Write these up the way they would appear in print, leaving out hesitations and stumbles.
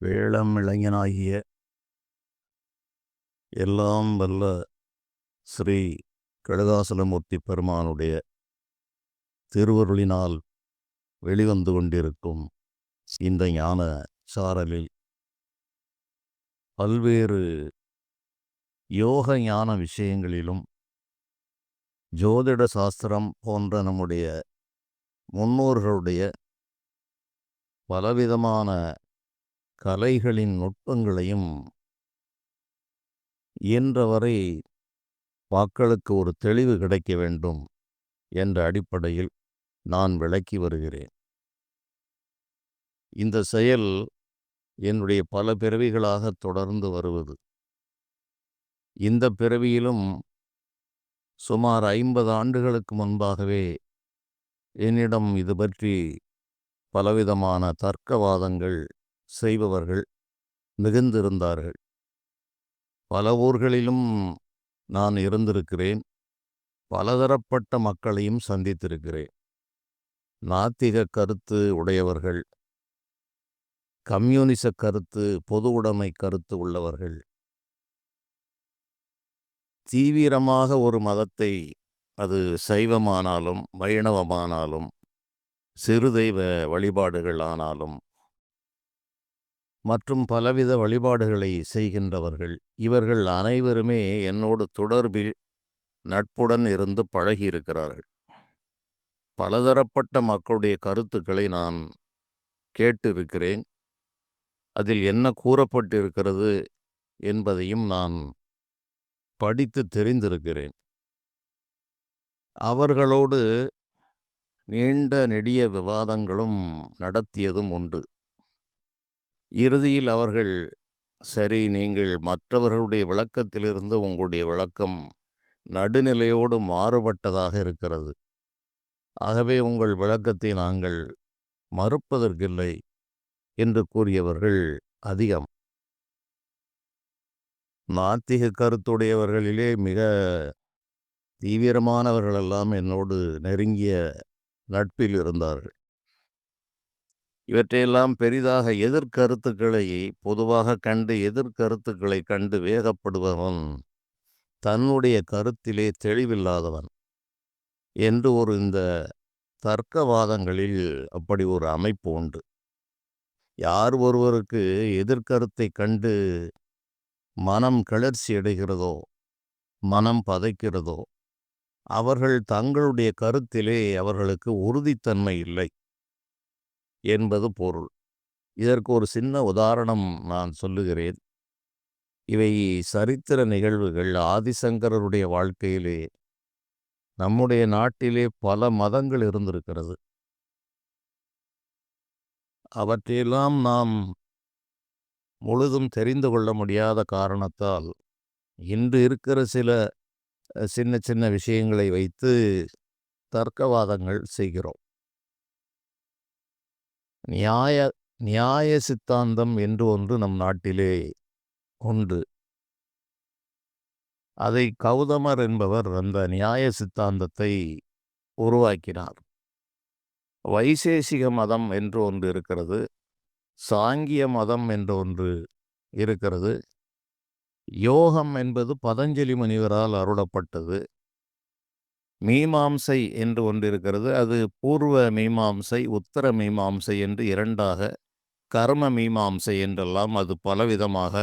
வேளம் இளைஞனாகிய எல்லாம் வல்ல ஸ்ரீ கடுகாசலமூர்த்தி பெருமானுடைய திருவருளினால் வெளிவந்து கொண்டிருக்கும் இந்த ஞான சாரலில் பல்வேறு யோக ஞான விஷயங்களிலும் ஜோதிட சாஸ்திரம் போன்ற நம்முடைய முன்னோர்களுடைய பலவிதமான கலைகளின் நுட்பங்களையும் இயன்றவரை மக்களுக்கு ஒரு தெளிவு கிடைக்க வேண்டும் என்ற அடிப்படையில் நான் விளக்கி வருகிறேன். இந்த செயல் என்னுடைய பல பிறவிகளாக தொடர்ந்து வருவது. இந்த பிறவியிலும் சுமார் 50 ஆண்டுகளுக்கு முன்பாகவே என்னிடம் இது பற்றி பலவிதமான தர்க்கவாதங்கள் செய்பவர்கள் மிகுந்திருந்தார்கள். பல ஊர்களிலும் நான் இருந்திருக்கிறேன். பலதரப்பட்ட மக்களையும் சந்தித்திருக்கிறேன். நாத்திக கருத்து உடையவர்கள், கம்யூனிச கருத்து, பொது உடைமை கருத்து உள்ளவர்கள், தீவிரமாக ஒரு மதத்தை, அது சைவமானாலும் வைணவமானாலும் சிறுதெய்வ வழிபாடுகள் ஆனாலும் மற்றும் பலவித வழிபாடுகளை செய்கின்றவர்கள், இவர்கள் அனைவருமே என்னோடு தொடர்பில் நட்புடன் இருந்து பழகியிருக்கிறார்கள். பலதரப்பட்ட மக்களுடைய கருத்துக்களை நான் கேட்டிருக்கிறேன். அதில் என்ன கூறப்பட்டிருக்கிறது என்பதையும் நான் படித்து தெரிந்திருக்கிறேன். அவர்களோடு நீண்ட நெடிய விவாதங்களும் நடத்தியதும் உண்டு. இறுதியில் அவர்கள், சரி, நீங்கள் மற்றவர்களுடைய விளக்கத்திலிருந்து உங்களுடைய விளக்கம் நடுநிலையோடு மாறுபட்டதாக இருக்கிறது. ஆகவே உங்கள் விளக்கத்தை நாங்கள் மறுப்பதற்கில்லை என்று கூறியவர்கள் அதிகம். நாத்திக கருத்துடையவர்களிலே மிக தீவிரமானவர்களெல்லாம் என்னோடு நெருங்கிய நட்பில் இருந்தார்கள். இவற்றையெல்லாம் பெரிதாக எதிர்கருத்துக்களை பொதுவாக கண்டு எதிர்கருத்துக்களை கண்டு வேகப்படுபவன் தன்னுடைய கருத்திலே தெளிவில்லாதவன் என்று இந்த தர்க்கவாதங்களில் அப்படி ஒரு அமைப்பு உண்டு. யார் ஒருவருக்கு எதிர்கருத்தை கண்டு மனம் கிளர்ச்சி அடைகிறதோ, மனம் பதைக்கிறதோ, அவர்கள் தங்களுடைய கருத்திலே அவர்களுக்கு உறுதித்தன்மை இல்லை என்பது பொருள். இதற்கு ஒரு சின்ன உதாரணம் நான் சொல்லுகிறேன். இவை சரித்திர நிகழ்வுகள். ஆதிசங்கரருடைய வாழ்க்கையிலே நம்முடைய நாட்டிலே பல மதங்கள் இருந்திருக்கிறது. அவற்றையெல்லாம் நாம் முழுதும் தெரிந்து கொள்ள முடியாத காரணத்தால் இன்று இருக்கிற சில சின்ன சின்ன விஷயங்களை வைத்து தர்க்கவாதங்கள் செய்கிறோம். நியாய நியாய சித்தாந்தம் என்று ஒன்று நம் நாட்டிலே உண்டு. அதை கௌதமர் என்பவர் அந்த நியாய சித்தாந்தத்தை உருவாக்கினார். வைசேசிக மதம் என்று ஒன்று இருக்கிறது. சாங்கிய மதம் என்று ஒன்று இருக்கிறது. யோகம் என்பது பதஞ்சலி முனிவரால் அருளப்பட்டது. மீமாம்சை என்று ஒன்று இருக்கிறது. அது பூர்வ மீமாம்சை, உத்தர மீமாம்சை என்று இரண்டாக, கர்ம மீமாம்சை என்றெல்லாம் அது பலவிதமாக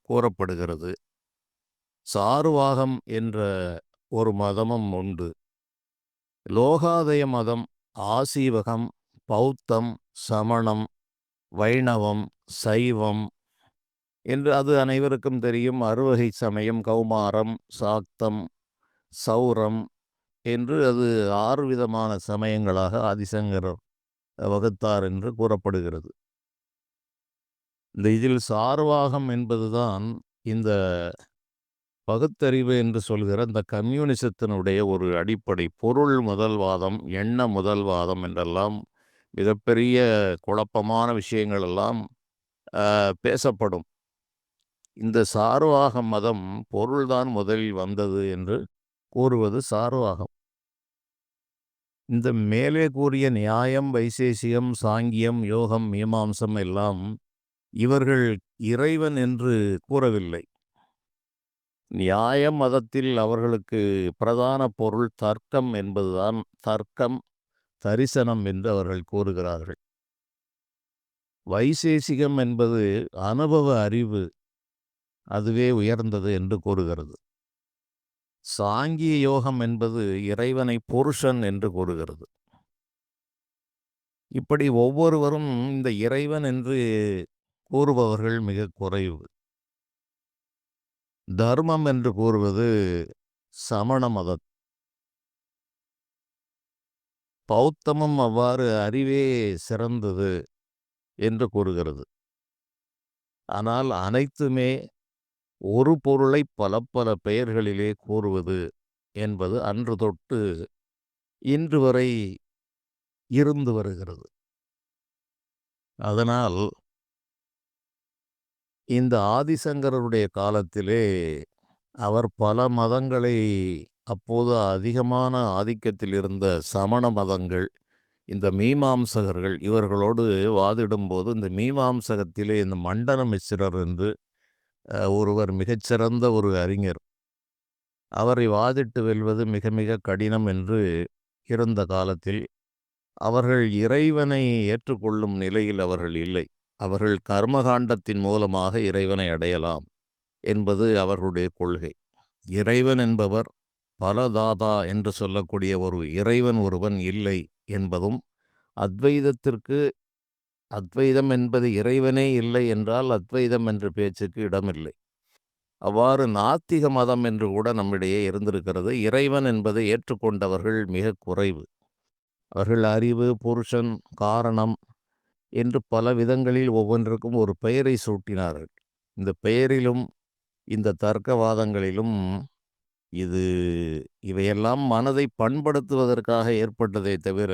கூறப்படுகிறது. சாருவாகம் என்ற ஒரு மதமும் உண்டு. லோகாதய மதம், ஆசீவகம், பௌத்தம், சமணம், வைணவம், சைவம் என்று அது அனைவருக்கும் தெரியும். அறுவகை சமயம், கௌமாரம், சாக்தம், சௌரம் என்று அது 6 விதமான சமயங்களாக ஆதிசங்கரர் வகுத்தார் என்று கூறப்படுகிறது. இதில் சார்வாகம் என்பதுதான் இந்த பகுத்தறிவு என்று சொல்கிற இந்த கம்யூனிசத்தினுடைய ஒரு அடிப்படை. பொருள் முதல்வாதம், எண்ண முதல்வாதம் என்றெல்லாம் மிகப்பெரிய குழப்பமான விஷயங்கள் எல்லாம் பேசப்படும். இந்த சார்வாக மதம் பொருள்தான் முதலில் வந்தது என்று கூறுவது சார்வாகம். இந்த மேலே கூறிய நியாயம், வைசேசியம், சாங்கியம், யோகம், மீமாம்சம் எல்லாம் இவர்கள் இறைவன் என்று கூறவில்லை. நியாய மதத்தில் அவர்களுக்கு பிரதான பொருள் தர்க்கம் என்பதுதான். தர்க்கம், தரிசனம் என்று அவர்கள் கூறுகிறார்கள். வைசேசிகம் என்பது அனுபவ அறிவு, அதுவே உயர்ந்தது என்று கூறுகிறது. சாங்கிய யோகம் என்பது இறைவனை புருஷன் என்று கூறுகிறது. இப்படி ஒவ்வொருவரும் இந்த இறைவன் என்று கூறுபவர்கள் மிக குறைவு. தர்மம் என்று கூறுவது சமண மதம். பௌத்தமும் அவ்வாறு அறிவே சிறந்தது என்று கூறுகிறது. ஆனால் அனைத்துமே ஒரு பொருளை பல பல பெயர்களிலே கூறுவது என்பது அன்று தொட்டு இன்று வரை இருந்து வருகிறது. அதனால் இந்த ஆதிசங்கரருடைய காலத்திலே அவர் பல மதங்களை, அப்போது அதிகமான ஆதிக்கத்தில் இருந்த சமண மதங்கள், இந்த மீமாம்சகர்கள் இவர்களோடு வாதிடும்போது, இந்த மீமாம்சகத்திலே இந்த மண்டன மிஸ்ரர் என்று ஒருவர் மிகச்சிறந்த ஒரு அறிஞர், அவரை வாதிட்டு வெல்வது மிக மிக கடினம் என்று இருந்த காலத்தில் அவர்கள் இறைவனை ஏற்றுக்கொள்ளும் நிலையில் அவர்கள் இல்லை. அவர்கள் கர்மகாண்டத்தின் மூலமாக இறைவனை அடையலாம் என்பது அவர்களுடைய கொள்கை. இறைவன் என்பவர் பலதாதா என்று சொல்லக்கூடிய ஒரு இறைவன் ஒருவன் இல்லை என்பதும், அத்வைதத்திற்கு அத்வைதம் என்பது இறைவனே இல்லை என்றால் அத்வைதம் என்ற பேச்சுக்கு இடமில்லை. அவ்வாறு நாத்திக மதம் என்று கூட நம்மிடையே இருந்திருக்கிறது. இறைவன் என்பதை ஏற்றுக்கொண்டவர்கள் மிக குறைவு. அவர்கள் அறிவு, புருஷன், காரணம் என்று பல விதங்களில் ஒவ்வொன்றுக்கும் ஒரு பெயரை சூட்டினார்கள். இந்த பெயரிலும் இந்த தர்க்கவாதங்களிலும் இது இவையெல்லாம் மனதை பண்படுத்துவதற்காக ஏற்பட்டதே தவிர,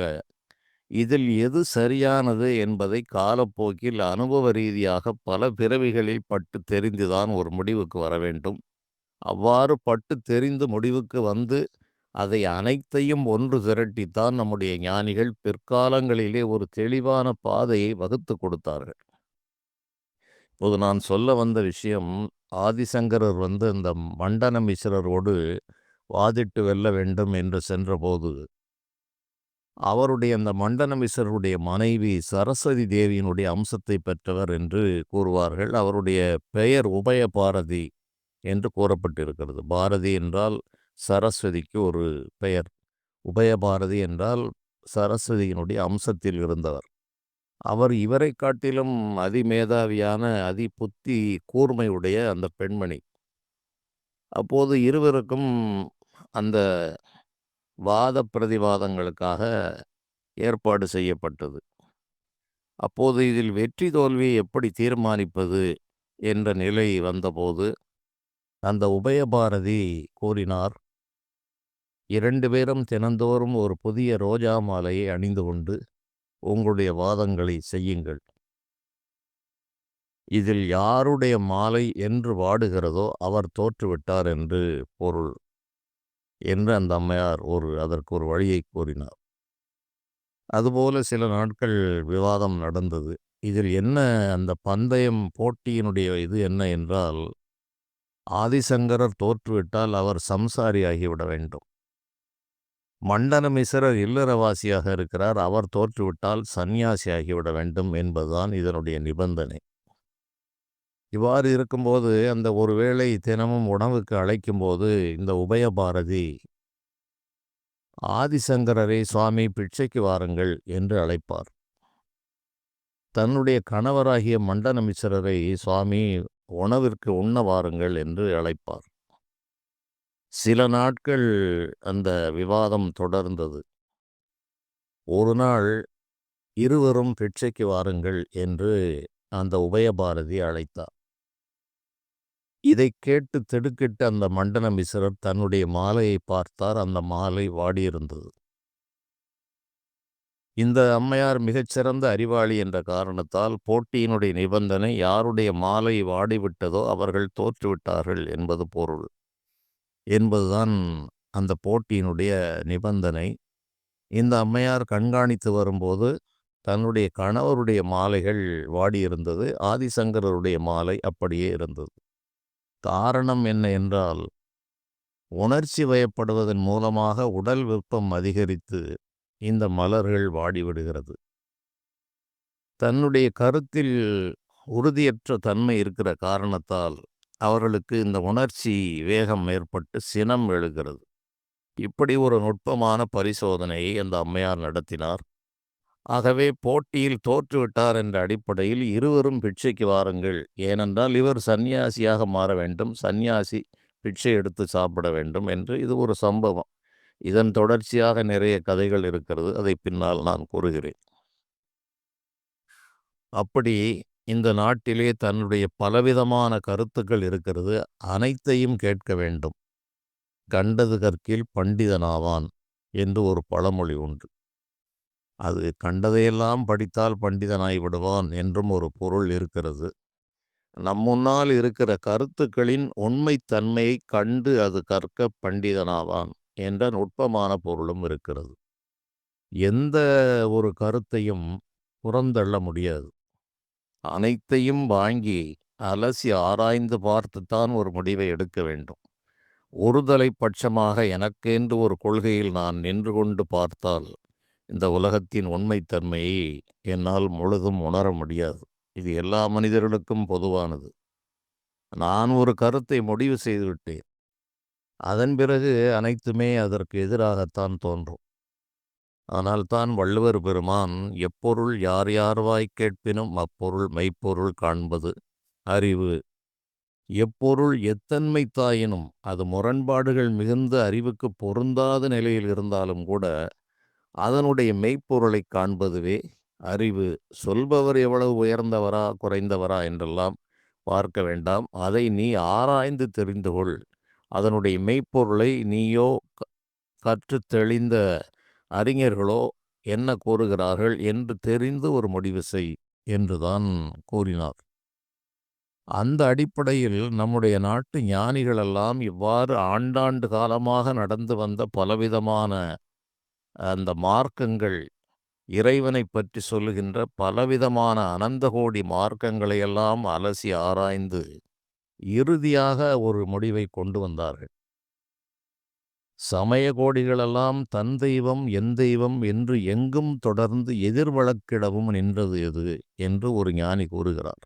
இதில் எது சரியானது என்பதை காலப்போக்கில் அனுபவ ரீதியாக பல பிறவிகளில் பட்டு தெரிந்துதான் ஒரு முடிவுக்கு வர வேண்டும். அவ்வாறு பட்டு தெரிந்து முடிவுக்கு வந்து அதை அனைத்தையும் ஒன்று திரட்டித்தான் நம்முடைய ஞானிகள் பிற்காலங்களிலே ஒரு தெளிவான பாதையை வகுத்து கொடுத்தார்கள். இப்போது நான் சொல்ல வந்த விஷயம், ஆதிசங்கரர் இந்த மண்டன மிஸ்ரரோடு வாதிட்டு வெல்ல வேண்டும் என்று சென்றபோது, அவருடைய அந்த மண்டன மிஸ்ரருடைய மனைவி சரஸ்வதி தேவியினுடைய அம்சத்தை பெற்றவர் என்று கூறுவார்கள். அவருடைய பெயர் உபயபாரதி என்று கூறப்பட்டிருக்கிறது. பாரதி என்றால் சரஸ்வதிக்கு ஒரு பெயர். உபயபாரதி என்றால் சரஸ்வதியினுடைய அம்சத்தில் இருந்தவர். அவர் இவரை காட்டிலும் அதிமேதாவியான, அதி புத்தி கூர்மையுடைய அந்த பெண்மணி. அப்போது இருவருக்கும் அந்த வாத பிரதிவாதங்களுக்காக ஏற்பாடு செய்யப்பட்டது. அப்போது இதில் வெற்றி தோல்வியை எப்படி தீர்மானிப்பது என்ற நிலை வந்தபோது, அந்த உபயபாரதி கூறினார், 2 பேரும் தினந்தோறும் ஒரு புதிய ரோஜா மாலையை அணிந்து கொண்டு உங்களுடைய வாதங்களை செய்யுங்கள். இதில் யாருடைய மாலை என்று வாடுகிறதோ அவர் தோற்றுவிட்டார் என்று பொருள் என்று அந்த அம்மையார் அதற்கு ஒரு வழியை கூறினார். அதுபோல சில நாட்கள் விவாதம் நடந்தது. இதில் என்ன அந்த பந்தயம் போட்டியினுடைய இது என்ன என்றால், ஆதிசங்கரர் தோற்றுவிட்டால் அவர் சம்சாரி ஆகிவிட வேண்டும். மண்டன மிஸ்ரர் இல்லறவாசியாக இருக்கிறார், அவர் தோற்றுவிட்டால் சந்நியாசி ஆகிவிட வேண்டும் என்பதுதான் இதனுடைய நிபந்தனை. இவ்வாறு இருக்கும்போது அந்த ஒருவேளை தினமும் உணவுக்கு அழைக்கும்போது இந்த உபயபாரதி ஆதிசங்கரரை சுவாமி பிட்சைக்கு வாருங்கள் என்று அழைப்பார். தன்னுடைய கணவராகிய மண்டன மிஸ்ரரை சுவாமி உணவிற்கு உண்ண வாருங்கள் என்று அழைப்பார். சில நாட்கள் அந்த விவாதம் தொடர்ந்தது. ஒரு நாள் இருவரும் பிட்சைக்கு வாருங்கள் என்று அந்த உபயபாரதி அழைத்தார். இதைக் கேட்டு திடுக்கிட்ட அந்த மண்டன மிஸ்ரர் தன்னுடைய மாலையை பார்த்தார். அந்த மாலை வாடியிருந்தது. இந்த அம்மையார் மிகச்சிறந்த அறிவாளி என்ற காரணத்தால் போட்டியினுடைய நிபந்தனை யாருடைய மாலை வாடிவிட்டதோ அவர்கள் தோற்றுவிட்டார்கள் என்பது பொருள் என்பதுதான் அந்த போட்டியினுடைய நிபந்தனை. இந்த அம்மையார் கண்காணித்து வரும்போது தன்னுடைய கணவருடைய மாலைகள் வாடியிருந்தது. ஆதிசங்கரருடைய மாலை அப்படியே இருந்தது. காரணம் என்ன என்றால், உணர்ச்சி வயப்படுவதன் மூலமாக உடல் வெப்பம் அதிகரித்து இந்த மலர்கள் வாடிவிடுகிறது. தன்னுடைய கருத்தில் உறுதியற்ற தன்மை இருக்கிற காரணத்தால் அவர்களுக்கு இந்த உணர்ச்சி வேகம் ஏற்பட்டு சினம் எழுகிறது. இப்படி ஒரு நுட்பமான பரிசோதனையை அந்த அம்மையார் நடத்தினார். ஆகவே போட்டியில் தோற்றுவிட்டார் என்ற அடிப்படையில் இருவரும் பிட்சைக்கு வாருங்கள், ஏனென்றால் இவர் சந்நியாசியாக மாற வேண்டும், சந்நியாசி பிட்சை எடுத்து சாப்பிட வேண்டும் என்று இது ஒரு சம்பவம். இதன் தொடர்ச்சியாக நிறைய கதைகள் இருக்கிறது, அதை பின்னால் நான் கூறுகிறேன். அப்படி இந்த நாட்டிலே தன்னுடைய பலவிதமான கருத்துக்கள் இருக்கிறது, அனைத்தையும் கேட்க வேண்டும். கண்டது கற்கில் பண்டிதனாவான் என்று ஒரு பழமொழி உண்டு. அது கண்டதையெல்லாம் படித்தால் பண்டிதனாய் விடுவான் என்றும் ஒரு பொருள் இருக்கிறது. நம் முன்னால் இருக்கிற கருத்துக்களின் உண்மைத்தன்மையை கண்டு அது கற்க பண்டிதனாவான் என்ற நுட்பமான பொருளும் இருக்கிறது. எந்த ஒரு கருத்தையும் புறந்தள்ள முடியாது. அனைத்தையும் வாங்கி அலசி ஆராய்ந்து பார்த்துத்தான் ஒரு முடிவை எடுக்க வேண்டும். ஒருதலை பட்சமாக எனக்கென்று ஒரு கொள்கையில் நான் நின்று கொண்டு பார்த்தால் இந்த உலகத்தின் உண்மைத்தன்மையை என்னால் முழுதும் உணர முடியாது. இது எல்லா மனிதர்களுக்கும் பொதுவானது. நான் ஒரு கருத்தை முடிவு செய்துவிட்டேன். அதன் பிறகு அனைத்துமே அதற்கு எதிராகத்தான் தோன்றும். ஆனால் தான் வள்ளுவர் பெருமான் எப்பொருள் யார் யார்வாய் கேட்பினும் அப்பொருள் மெய்ப்பொருள் காண்பது அறிவு. எப்பொருள் எத்தன்மை தாயினும் அது முரண்பாடுகள் மிகுந்த அறிவுக்கு பொருந்தாத நிலையில் இருந்தாலும் கூட அதனுடைய மெய்ப்பொருளை காண்பதுவே அறிவு. சொல்பவர் எவ்வளவு உயர்ந்தவரா குறைந்தவரா என்றெல்லாம் பார்க்க வேண்டாம். அதை நீ ஆராய்ந்து தெரிந்து கொள். அதனுடைய மெய்ப்பொருளை நீயோ கற்று தெளிந்த அறிஞர்களோ என்ன கூறுகிறார்கள் என்று தெரிந்து ஒரு முடிவு செய் என்றுதான் கூறினார். அந்த அடிப்படையில் நம்முடைய நாட்டு ஞானிகளெல்லாம் இவ்வாறு ஆண்டாண்டு காலமாக நடந்து வந்த பலவிதமான அந்த மார்க்கங்கள், இறைவனை பற்றி சொல்லுகின்ற பலவிதமான அனந்தகோடி மார்க்கங்களையெல்லாம் அலசி ஆராய்ந்து இறுதியாக ஒரு முடிவை கொண்டு வந்தார்கள். சமய கோடிகளெல்லாம் தன் தெய்வம் என் தெய்வம் என்று எங்கும் தொடர்ந்து எதிர்வழக்கிடவும் நின்றது எது என்று ஒரு ஞானி கூறுகிறார்.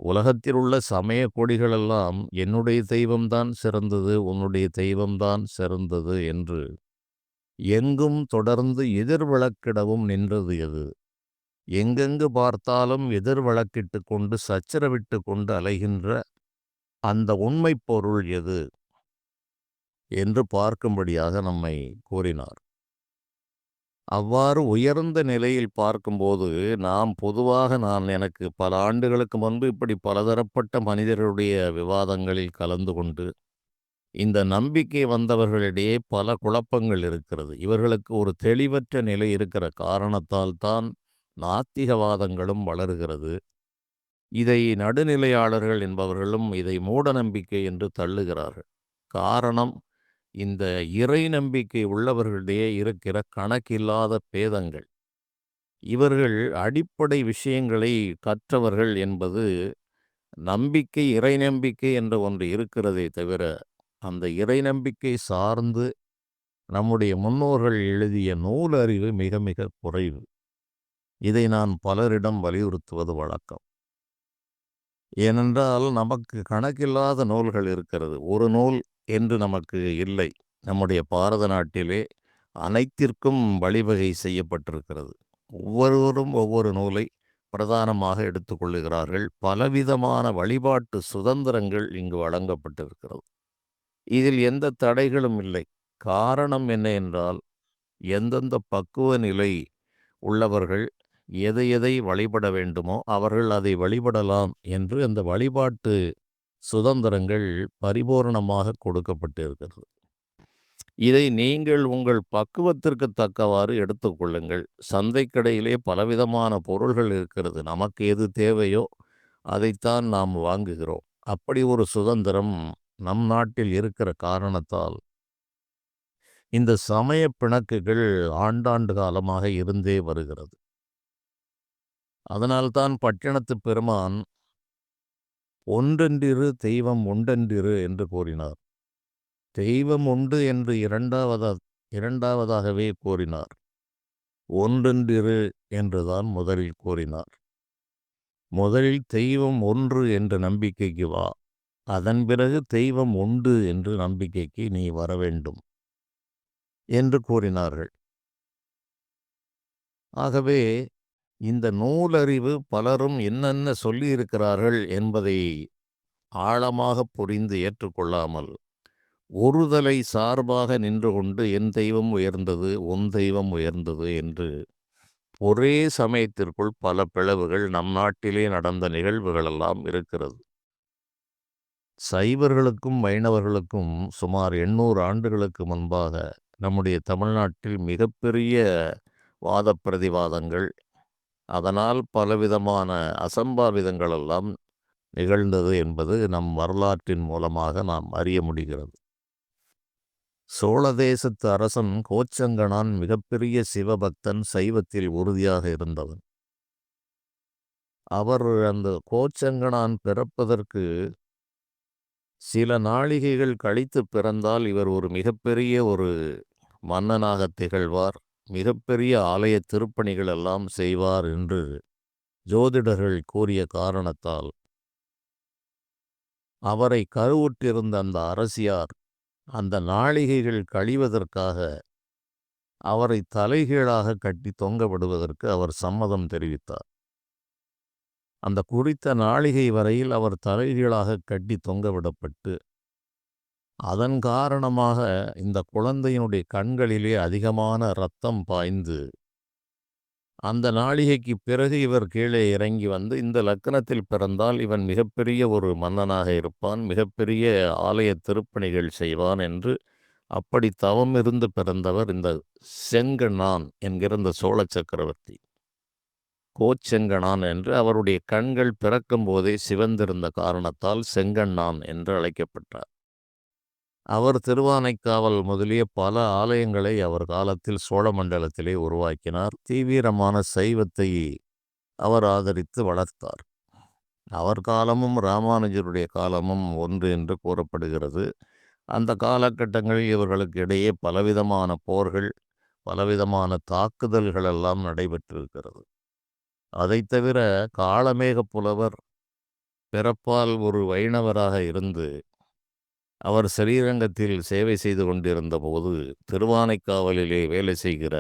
உலகத்தில் உள்ள சமய கோடிகளெல்லாம் என்னுடைய தெய்வம்தான் சிறந்தது, உன்னுடைய தெய்வம்தான் சிறந்தது என்று எங்கும் தொடர்ந்து எதிர்வழக்கிடவும் நின்றது எது? எங்கெங்கு பார்த்தாலும் எதிர்வழக்கிட்டு கொண்டு சச்சரவிட்டு கொண்டு அலைகின்ற அந்த உண்மை பொருள் எது என்று பார்க்கும்படியாக நம்மை கூறினார். அவ்வாறு உயர்ந்த நிலையில் பார்க்கும்போது நாம் பொதுவாக எனக்கு பல ஆண்டுகளுக்கு முன்பு இப்படி பலதரப்பட்ட மனிதர்களுடைய விவாதங்களில் கலந்து கொண்டு இந்த நம்பிக்கை வந்தவர்களிடையே பல குழப்பங்கள் இருக்கிறது. இவர்களுக்கு ஒரு தெளிவற்ற நிலை இருக்கிற காரணத்தால் தான் நாத்திகவாதங்களும் வளருகிறது. இதை நடுநிலையாளர்கள் என்பவர்களும் இதை மூட நம்பிக்கை என்று தள்ளுகிறார்கள். காரணம், இந்த இறை நம்பிக்கை உள்ளவர்களிடையே இருக்கிற கணக்கில்லாத பேதங்கள். இவர்கள் அடிப்படை விஷயங்களை கற்றவர்கள் என்பது நம்பிக்கை, இறை நம்பிக்கை என்ற ஒன்று இருக்கிறதே தவிர, அந்த இறை நம்பிக்கை சார்ந்து நம்முடைய முன்னோர்கள் எழுதிய நூல் அறிவு மிக மிக குறைவு. இதை நான் பலரிடம் வலியுறுத்துவது வழக்கம். ஏனென்றால் நமக்கு கணக்கில்லாத நூல்கள் இருக்கிறது. ஒரு நூல் என்று நமக்கு இல்லை. நம்முடைய பாரத நாட்டிலே அனைத்திற்கும் வழிவகை செய்யப்பட்டிருக்கிறது. ஒவ்வொருவரும் ஒவ்வொரு நூலை பிரதானமாக எடுத்துக்கொள்ளுகிறார்கள். பலவிதமான வழிபாட்டு சுதந்திரங்கள் இங்கு வழங்கப்பட்டிருக்கிறது. இதில் எந்த தடைகளும் இல்லை. காரணம் என்ன என்றால், எந்தெந்த பக்குவ நிலை உள்ளவர்கள் எதை எதை வழிபட வேண்டுமோ அவர்கள் அதை வழிபடலாம் என்று அந்த வழிபாட்டு சுதந்திரங்கள் பரிபூரணமாக கொடுக்கப்பட்டிருக்கிறது. இதை நீங்கள் உங்கள் பக்குவத்திற்கு தக்கவாறு எடுத்துக்கொள்ளுங்கள். சந்தைக்கடையிலே பலவிதமான பொருள்கள் இருக்கிறது. நமக்கு எது தேவையோ அதைத்தான் நாம் வாங்குகிறோம். அப்படி ஒரு சுதந்திரம் நம் நாட்டில் இருக்கிற காரணத்தால் இந்த சமய பிணக்குகள் ஆண்டாண்டு காலமாக இருந்தே வருகிறது. அதனால்தான் பட்டினத்துப் பெருமான் ஒன்றென்றிரு தெய்வம் உண்டென்றிரு என்று கூறினார். தெய்வம் உண்டு என்று இரண்டாவதாகவே கூறினார். ஒன்றென்றிரு என்றுதான் முதலில் கூறினார். முதலில் தெய்வம் ஒன்று என்ற நம்பிக்கைக்கு வா, அதன் பிறகு தெய்வம் உண்டு என்று நம்பிக்கைக்கு நீ வர வேண்டும் என்று கூறினார்கள். ஆகவே இந்த நூலறிவு பலரும் என்னென்ன சொல்லியிருக்கிறார்கள் என்பதை ஆழமாக புரிந்து ஏற்றுக்கொள்ளாமல் ஒருதலை சார்பாக நின்று கொண்டு என் தெய்வம் உயர்ந்தது, உன் தெய்வம் உயர்ந்தது என்று ஒரே சமயத்திற்குள் பல பிளவுகள் நம் நாட்டிலே நடந்த நிகழ்வுகளெல்லாம் இருக்கிறது. சைவர்களுக்கும் வைணவர்களுக்கும் சுமார் 800 ஆண்டுகளுக்கு முன்பாக நம்முடைய தமிழ்நாட்டில் மிகப்பெரிய வாத பிரதிவாதங்கள், அதனால் பலவிதமான அசம்பாவிதங்களெல்லாம் நிகழ்ந்தது என்பது நம் வரலாற்றின் மூலமாக நாம் அறிய முடிகிறது. சோழ தேசத்து அரசன் கோச்சங்கனான் மிகப்பெரிய சிவபக்தன், சைவத்தில் உறுதியாக இருந்தவன். அவர் அந்த கோச்சங்கனான் பிறப்பதற்கு சில நாழிகைகள் கழித்து பிறந்தால் இவர் ஒரு மிகப்பெரிய ஒரு மன்னனாக திகழ்வார், மிகப்பெரிய ஆலய திருப்பணிகள் எல்லாம் செய்வார் என்று ஜோதிடர்கள் கூறிய காரணத்தால் அவரை கருவுற்றிருந்த அந்த அரசியார் அந்த நாழிகைகள் கழிவதற்காக அவரை தலைகீழாக கட்டி தொங்க விடுவதற்கு அவர் சம்மதம் தெரிவித்தார். அந்த குறித்த நாழிகை வரையில் அவர் தலைகீழாக கட்டி தொங்கவிடப்பட்டு, அதன் காரணமாக இந்த குழந்தையினுடைய கண்களிலே அதிகமான இரத்தம் பாய்ந்து, அந்த நாழிகைக்கு பிறகு இவர் கீழே இறங்கி வந்து இந்த லக்னத்தில் பிறந்தால் இவன் மிகப்பெரிய ஒரு மன்னனாக இருப்பான், மிகப்பெரிய ஆலய திருப்பணிகள் செய்வான் என்று அப்படி தவம் இருந்து பிறந்தவர் இந்த செங்கணான் என்கிற இந்த சோழ சக்கரவர்த்தி. கோச்செங்கணான் என்று அவருடைய கண்கள் பிறக்கும் போதே சிவந்திருந்த காரணத்தால் செங்கண்ணான் என்று அழைக்கப்பட்டார். அவர் திருவானைக்காவல் முதலிய பல ஆலயங்களை அவர் காலத்தில் சோழ மண்டலத்திலே உருவாக்கினார். தீவிரமான சைவத்தை அவர் ஆதரித்து வளர்த்தார். அவர் காலமும் ராமானுஜருடைய காலமும் ஒன்று என்று கூறப்படுகிறது. அந்த காலகட்டங்களில் இவர்களுக்கு இடையே பலவிதமான போர்கள், பலவிதமான தாக்குதல்கள் எல்லாம் நடைபெற்றிருக்கிறது. அதைத் தவிர காளமேக புலவர் பிறப்பால் ஒரு வைணவராக இருந்து அவர் ஸ்ரீரங்கத்தில் சேவை செய்து கொண்டிருந்த போது திருவானைக்காவலிலே வேலை செய்கிற,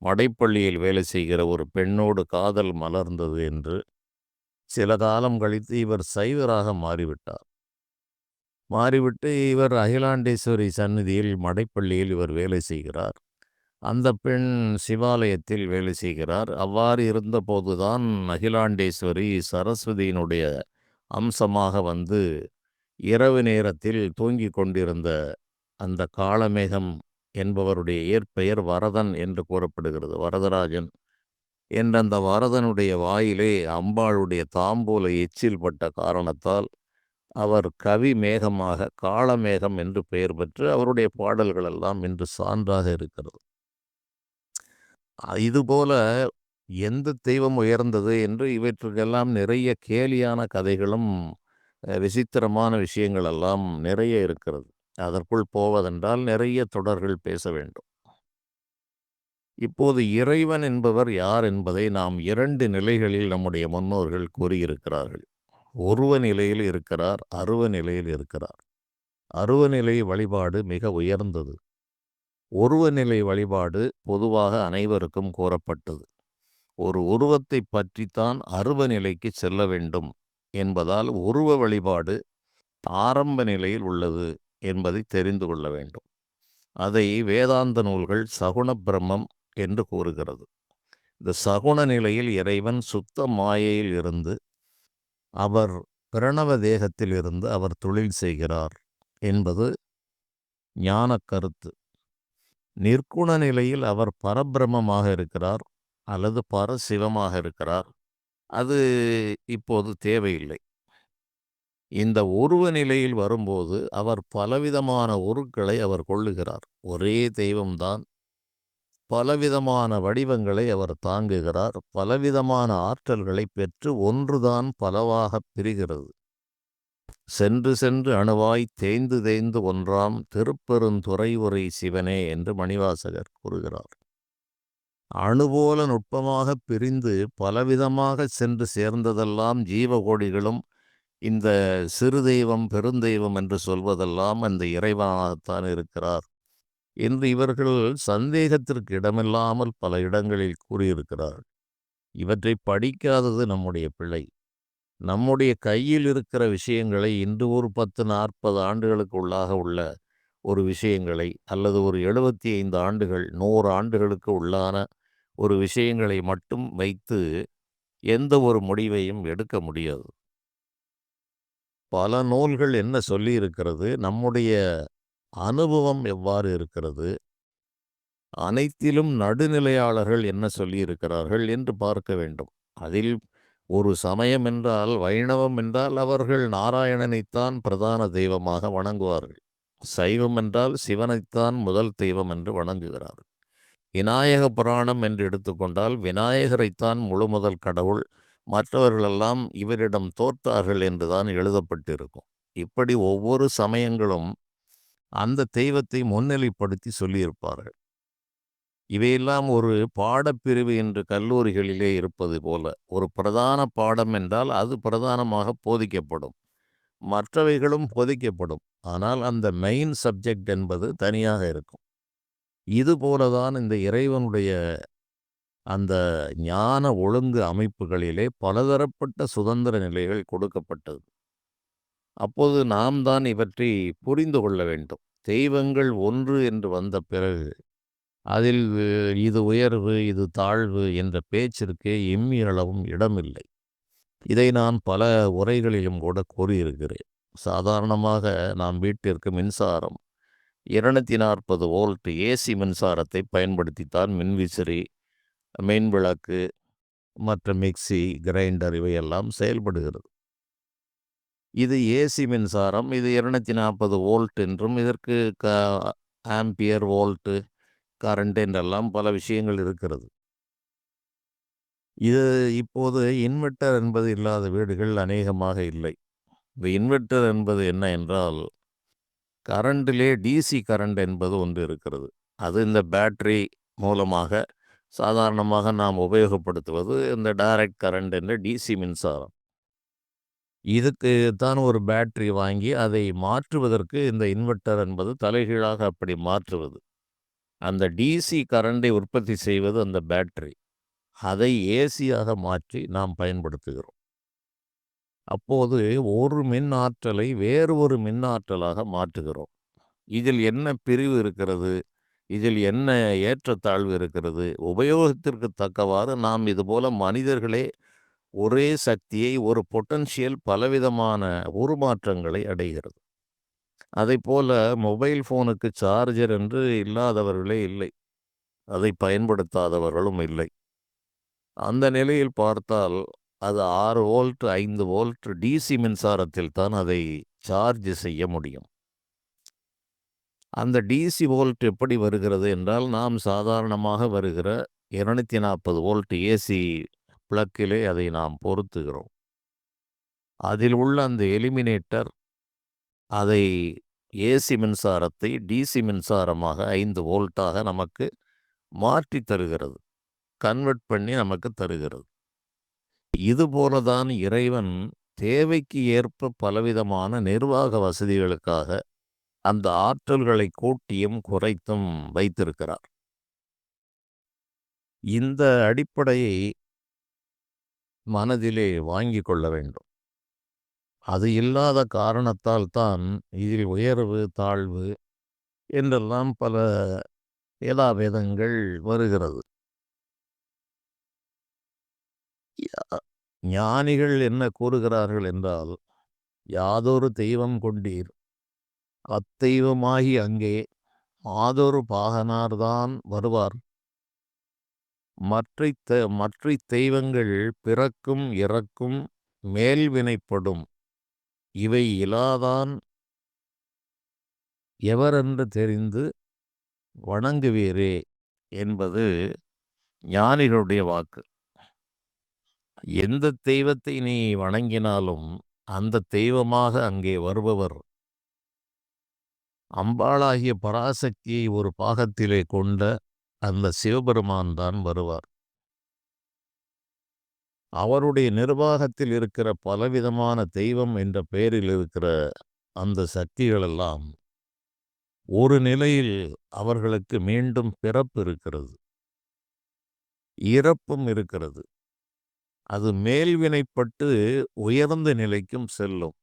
மடைப்பள்ளியில் வேலை செய்கிற ஒரு பெண்ணோடு காதல் மலர்ந்தது என்று சில காலம் கழித்து இவர் சைவராக மாறிவிட்டார். மாறிவிட்டு இவர் அகிலாண்டேஸ்வரி சந்நிதியில் மடைப்பள்ளியில் இவர் வேலை செய்கிறார். அந்த பெண் சிவாலயத்தில் வேலை செய்கிறார். அவ்வாறு இருந்தபோதுதான் அகிலாண்டேஸ்வரி சரஸ்வதியினுடைய அம்சமாக வந்து இரவு நேரத்தில் தூங்கிக் கொண்டிருந்த அந்த காளமேகம் என்பவருடைய இயற்பெயர் வரதன் என்று கூறப்படுகிறது. வரதராஜன் என்ற அந்த வரதனுடைய வாயிலே அம்பாளுடைய தாம்பூல எச்சில் பட்ட காரணத்தால் அவர் கவி மேகமாக காளமேகம் என்று பெயர் பெற்று அவருடைய பாடல்கள் எல்லாம் இன்று சான்றாக இருக்கிறது. இதுபோல எந்த தெய்வம் உயர்ந்தது என்று இவற்றுக்கெல்லாம் நிறைய கேலியான கதைகளும் விசித்திரமான விஷயங்கள் எல்லாம் நிறைய இருக்கிறது. அதற்குள் போவதென்றால் நிறைய தொடர்கள் பேச வேண்டும். இப்போது இறைவன் என்பவர் யார் என்பதை நாம் 2 நிலைகளில் நம்முடைய முன்னோர்கள் கூறியிருக்கிறார்கள். உருவ நிலையில் இருக்கிறார், அருவ நிலையில் இருக்கிறார். அருவநிலை வழிபாடு மிக உயர்ந்தது. உருவநிலை வழிபாடு பொதுவாக அனைவருக்கும் கூறப்பட்டது. ஒரு உருவத்தை பற்றித்தான் அருவ நிலைக்கு செல்ல வேண்டும் என்பதால் உருவ வழிபாடு ஆரம்ப நிலையில் உள்ளது என்பதை தெரிந்து கொள்ள வேண்டும். அதை வேதாந்த நூல்கள் சகுண பிரம்மம் என்று கூறுகிறது. இந்த சகுண நிலையில் இறைவன் சுத்த மாயையில் இருந்து அவர் பிரணவ தேகத்தில் இருந்து அவர் தொழில் செய்கிறார் என்பது ஞான கருத்து. நிற்குண நிலையில் அவர் பரபிரமமாக இருக்கிறார் அல்லது பரசிவமாக இருக்கிறார். அது இப்போது தேவையில்லை. இந்த உருவ நிலையில் வரும்போது அவர் பலவிதமான உருக்களை அவர் கொள்ளுகிறார். ஒரே தெய்வம்தான் பலவிதமான வடிவங்களை அவர் தாங்குகிறார். பலவிதமான ஆற்றல்களை பெற்று ஒன்றுதான் பலவாகப் பிரிகிறது. சென்று சென்று அணுவாய் தேய்ந்து தேய்ந்து ஒன்றாம் திருப்பெருந்துறை உரை சிவனே என்று மணிவாசகர் கூறுகிறார். அணுபோல நுட்பமாகப் பிரிந்து பலவிதமாக சென்று சேர்ந்ததெல்லாம் ஜீவகோடிகளும் இந்த சிறு தெய்வம் பெருந்தெய்வம் என்று சொல்வதெல்லாம் அந்த இறைவனாகத்தான் இருக்கிறார் என்று இவர்கள் சந்தேகத்திற்கு இடமில்லாமல் பல இடங்களில் கூறியிருக்கிறார். இவற்றை படிக்காதது நம்முடைய பிழை. நம்முடைய கையில் இருக்கிற விஷயங்களை இன்று ஒரு 10-40 ஆண்டுகளுக்கு உள்ளாக உள்ள ஒரு விஷயங்களை அல்லது ஒரு 75 ஆண்டுகள் 100 ஆண்டுகளுக்கு உள்ளான ஒரு விஷயங்களை மட்டும் வைத்து எந்த ஒரு முடிவையும் எடுக்க முடியாது. பல நூல்கள் என்ன சொல்லி இருக்கிறது, நம்முடைய அனுபவம் எவ்வாறு இருக்கிறது, அனைத்திலும் நடுநிலையாளர்கள் என்ன சொல்லியிருக்கிறார்கள் என்று பார்க்க வேண்டும். அதில் ஒரு சமயம் என்றால், வைணவம் என்றால் அவர்கள் நாராயணனைத்தான் பிரதான தெய்வமாக வணங்குவார்கள். சைவம் என்றால் சிவனைத்தான் முதல் தெய்வம் என்று வணங்குகிறார்கள். விநாயக புராணம் என்று எடுத்துக்கொண்டால் விநாயகரைத்தான் முழுமுதல் கடவுள், மற்றவர்களெல்லாம் இவரிடம் தோற்றார்கள் என்றுதான் எழுதப்பட்டிருக்கும். இப்படி ஒவ்வொரு சமயங்களும் அந்த தெய்வத்தை முன்னிலைப்படுத்தி சொல்லியிருப்பார்கள். இவையெல்லாம் ஒரு பாடப்பிரிவு என்று கல்லூரிகளிலே இருப்பது போல, ஒரு பிரதான பாடம் என்றால் அது பிரதானமாக போதிக்கப்படும், மற்றவைகளும் போதிக்கப்படும். ஆனால் அந்த மெயின் சப்ஜெக்ட் என்பது தனியாக இருக்கும். இதுபோலதான் இந்த இறைவனுடைய அந்த ஞான ஒழுங்கு அமைப்புகளிலே பலதரப்பட்ட சுதந்திர நிலைகள் கொடுக்கப்பட்டது. அப்போது நாம் தான் இவற்றை புரிந்து கொள்ள வேண்டும். தெய்வங்கள் ஒன்று என்று வந்த பிறகு அதில் இது உயர்வு இது தாழ்வு என்ற பேச்சிற்கு எம்மியளவும் இடமில்லை. இதை நான் பல உரைகளிலும் கூட கூறியிருக்கிறேன். சாதாரணமாக நாம் வீட்டிற்கு மின்சாரம் 240 வோல்ட் ஏசி மின்சாரத்தை பயன்படுத்தித்தான் மின்விசிறி, மின்விளக்கு, மற்ற மிக்சி, கிரைண்டர் இவையெல்லாம் செயல்படுகிறது. இது ஏசி மின்சாரம். இது 240 வோல்ட் என்றும் இதற்கு ஆம்பியர் வோல்ட்டு கரண்ட் என்றெல்லாம் பல விஷயங்கள் இருக்கிறது. இது இப்போது இன்வெர்ட்டர் என்பது இல்லாத வீடுகள் அநேகமாக இல்லை. இந்த இன்வெர்ட்டர் என்பது என்ன என்றால், கரண்டிலே டிசி கரண்ட் என்பது ஒன்று இருக்கிறது. அது இந்த பேட்டரி மூலமாக சாதாரணமாக நாம் உபயோகப்படுத்துவது இந்த டைரக்ட் கரண்ட் என்ற டிசி மின்சாரம். இதுக்கு தான் ஒரு பேட்டரி வாங்கி அதை மாற்றுவதற்கு இந்த இன்வெர்ட்டர் என்பது தலைகீழாக அப்படி மாற்றுவது. அந்த டிசி கரண்டை உற்பத்தி செய்வது அந்த பேட்டரி. அதை ஏசியாக மாற்றி நாம் பயன்படுத்துகிறோம். அப்போது ஒரு மின் ஆற்றலை வேறு ஒரு மின் ஆற்றலாக மாற்றுகிறோம். இதில் என்ன பிரிவு இருக்கிறது, இதில் என்ன ஏற்றத்தாழ்வு இருக்கிறது, உபயோகத்திற்கு தக்கவாறு நாம் இதுபோல மனிதர்களே ஒரே சக்தியை ஒரு பொட்டன்ஷியல் பலவிதமான உருமாற்றங்களை அடைகிறது. அதைப்போல மொபைல் ஃபோனுக்கு சார்ஜர் என்று இல்லாதவர்களே இல்லை, அதை பயன்படுத்தாதவர்களும் இல்லை. அந்த நிலையில் பார்த்தால் அது 6 வோல்ட் 5 வோல்ட் டிசி மின்சாரத்தில் தான் அதை சார்ஜ் செய்ய முடியும். அந்த டிசி வோல்ட் எப்படி வருகிறது என்றால், நாம் சாதாரணமாக வருகிற 240 வோல்ட் ஏசி பிளக்கிலே அதை நாம் பொருத்துகிறோம். அதில் உள்ள அந்த எலிமினேட்டர் அதை ஏசி மின்சாரத்தை டிசி மின்சாரமாக 5 வோல்ட்டாக நமக்கு மாற்றி தருகிறது, கன்வெர்ட் பண்ணி நமக்கு தருகிறது. இதுபோலதான் இறைவன் தேவைக்கு ஏற்ப பலவிதமான நிர்வாக வசதிகளுக்காக அந்த ஆற்றல்களை கூட்டியும் குறைத்தும் வைத்திருக்கிறார். இந்த அடிப்படையை மனதிலே வாங்கி கொள்ள வேண்டும். அது இல்லாத காரணத்தால் தான் இதில் உயர்வு தாழ்வு என்றெல்லாம் பல வேதாவேதங்கள் வருகிறது. ஞானிகள் என்ன கூறுகிறார்கள் என்றால், யாதொரு தெய்வம் கொண்டீர் அத்தெய்வமாகி அங்கே மாதொரு பாகனார்தான் வருவார். மற்ற தெய்வங்கள் பிறக்கும் இறக்கும் மேல்வினைப்படும், இவை இலாதான் எவரென்று தெரிந்து வணங்குவீரே என்பது ஞானிகளுடைய வாக்கு. எந்த தெய்வத்தை நீ வணங்கினாலும் அந்த தெய்வமாக அங்கே வருபவர் அம்பாளாகிய பராசக்தியை ஒரு பாகத்திலே கொண்ட அந்த சிவபெருமான் தான் வருவார். அவருடைய நிர்வாகத்தில் இருக்கிற பலவிதமான தெய்வம் என்ற பெயரில் இருக்கிற அந்த சக்திகளெல்லாம் ஒரு நிலையில் அவர்களுக்கு மீண்டும் பிறப்பு இருக்கிறது, இறப்பும் இருக்கிறது. அது மேல்வினைப்பட்டு உயர்ந்த நிலைக்கும் செல்லும்.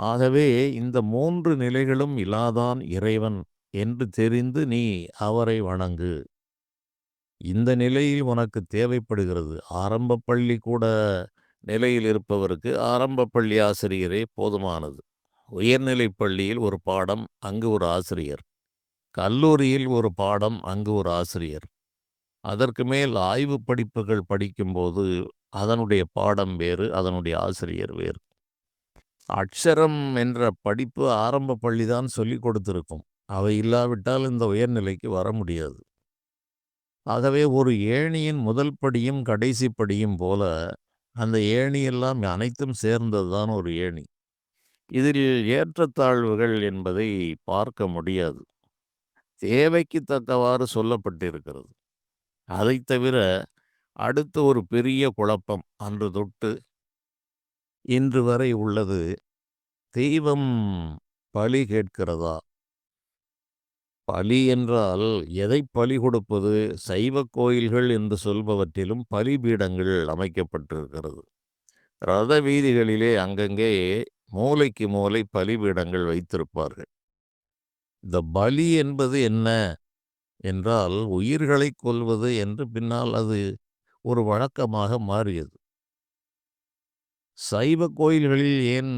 ஆகவே இந்த 3 நிலைகளும் இலாதான் இறைவன் என்று தெரிந்து நீ அவரை வணங்கு. இந்த நிலையில் உனக்கு தேவைப்படுகிறது. ஆரம்ப பள்ளி கூட நிலையில் இருப்பவருக்கு ஆரம்ப பள்ளி ஆசிரியரே போதுமானது. உயர்நிலைப் பள்ளியில் ஒரு பாடம், அங்கு ஒரு ஆசிரியர். கல்லூரியில் ஒரு பாடம், அங்கு ஒரு ஆசிரியர். அதற்கு மேல் ஆய்வு படிப்புகள் படிக்கும்போது அதனுடைய பாடம் வேறு, அதனுடைய ஆசிரியர் வேறு. அக்ஷரம் என்ற படிப்பு ஆரம்ப பள்ளிதான் சொல்லிக் கொடுத்திருக்கும். அவை இல்லாவிட்டால் இந்த உயர்நிலைக்கு வர முடியாது. ஆகவே ஒரு ஏணியின் முதல் படியும் கடைசி படியும் போல அந்த ஏணியெல்லாம் அனைத்தும் சேர்ந்ததுதான் ஒரு ஏணி. இதில் ஏற்றத்தாழ்வுகள் என்பதை பார்க்க முடியாது. தேவைக்கு தக்கவாறு சொல்லப்பட்டிருக்கிறது. அதைத் தவிர அடுத்து ஒரு பெரிய குழப்பம் அன்று தொட்டு இன்று வரை உள்ளது. தெய்வம் பலி கேட்கிறதா? பலி என்றால் எதை பலி கொடுப்பது? சைவ கோயில்கள் என்று சொல்பவற்றிலும் பலிபீடங்கள் அமைக்கப்பட்டிருக்கிறது. ரத வீதிகளிலே அங்கங்கே மூலைக்கு மூலை பலிபீடங்கள் வைத்திருப்பார்கள். இந்த பலி என்பது என்ன என்றால் உயிர்களை கொல்வது என்று பின்னால் அது ஒரு வழக்கமாக மாறியது. சைவ கோயில்களில் ஏன்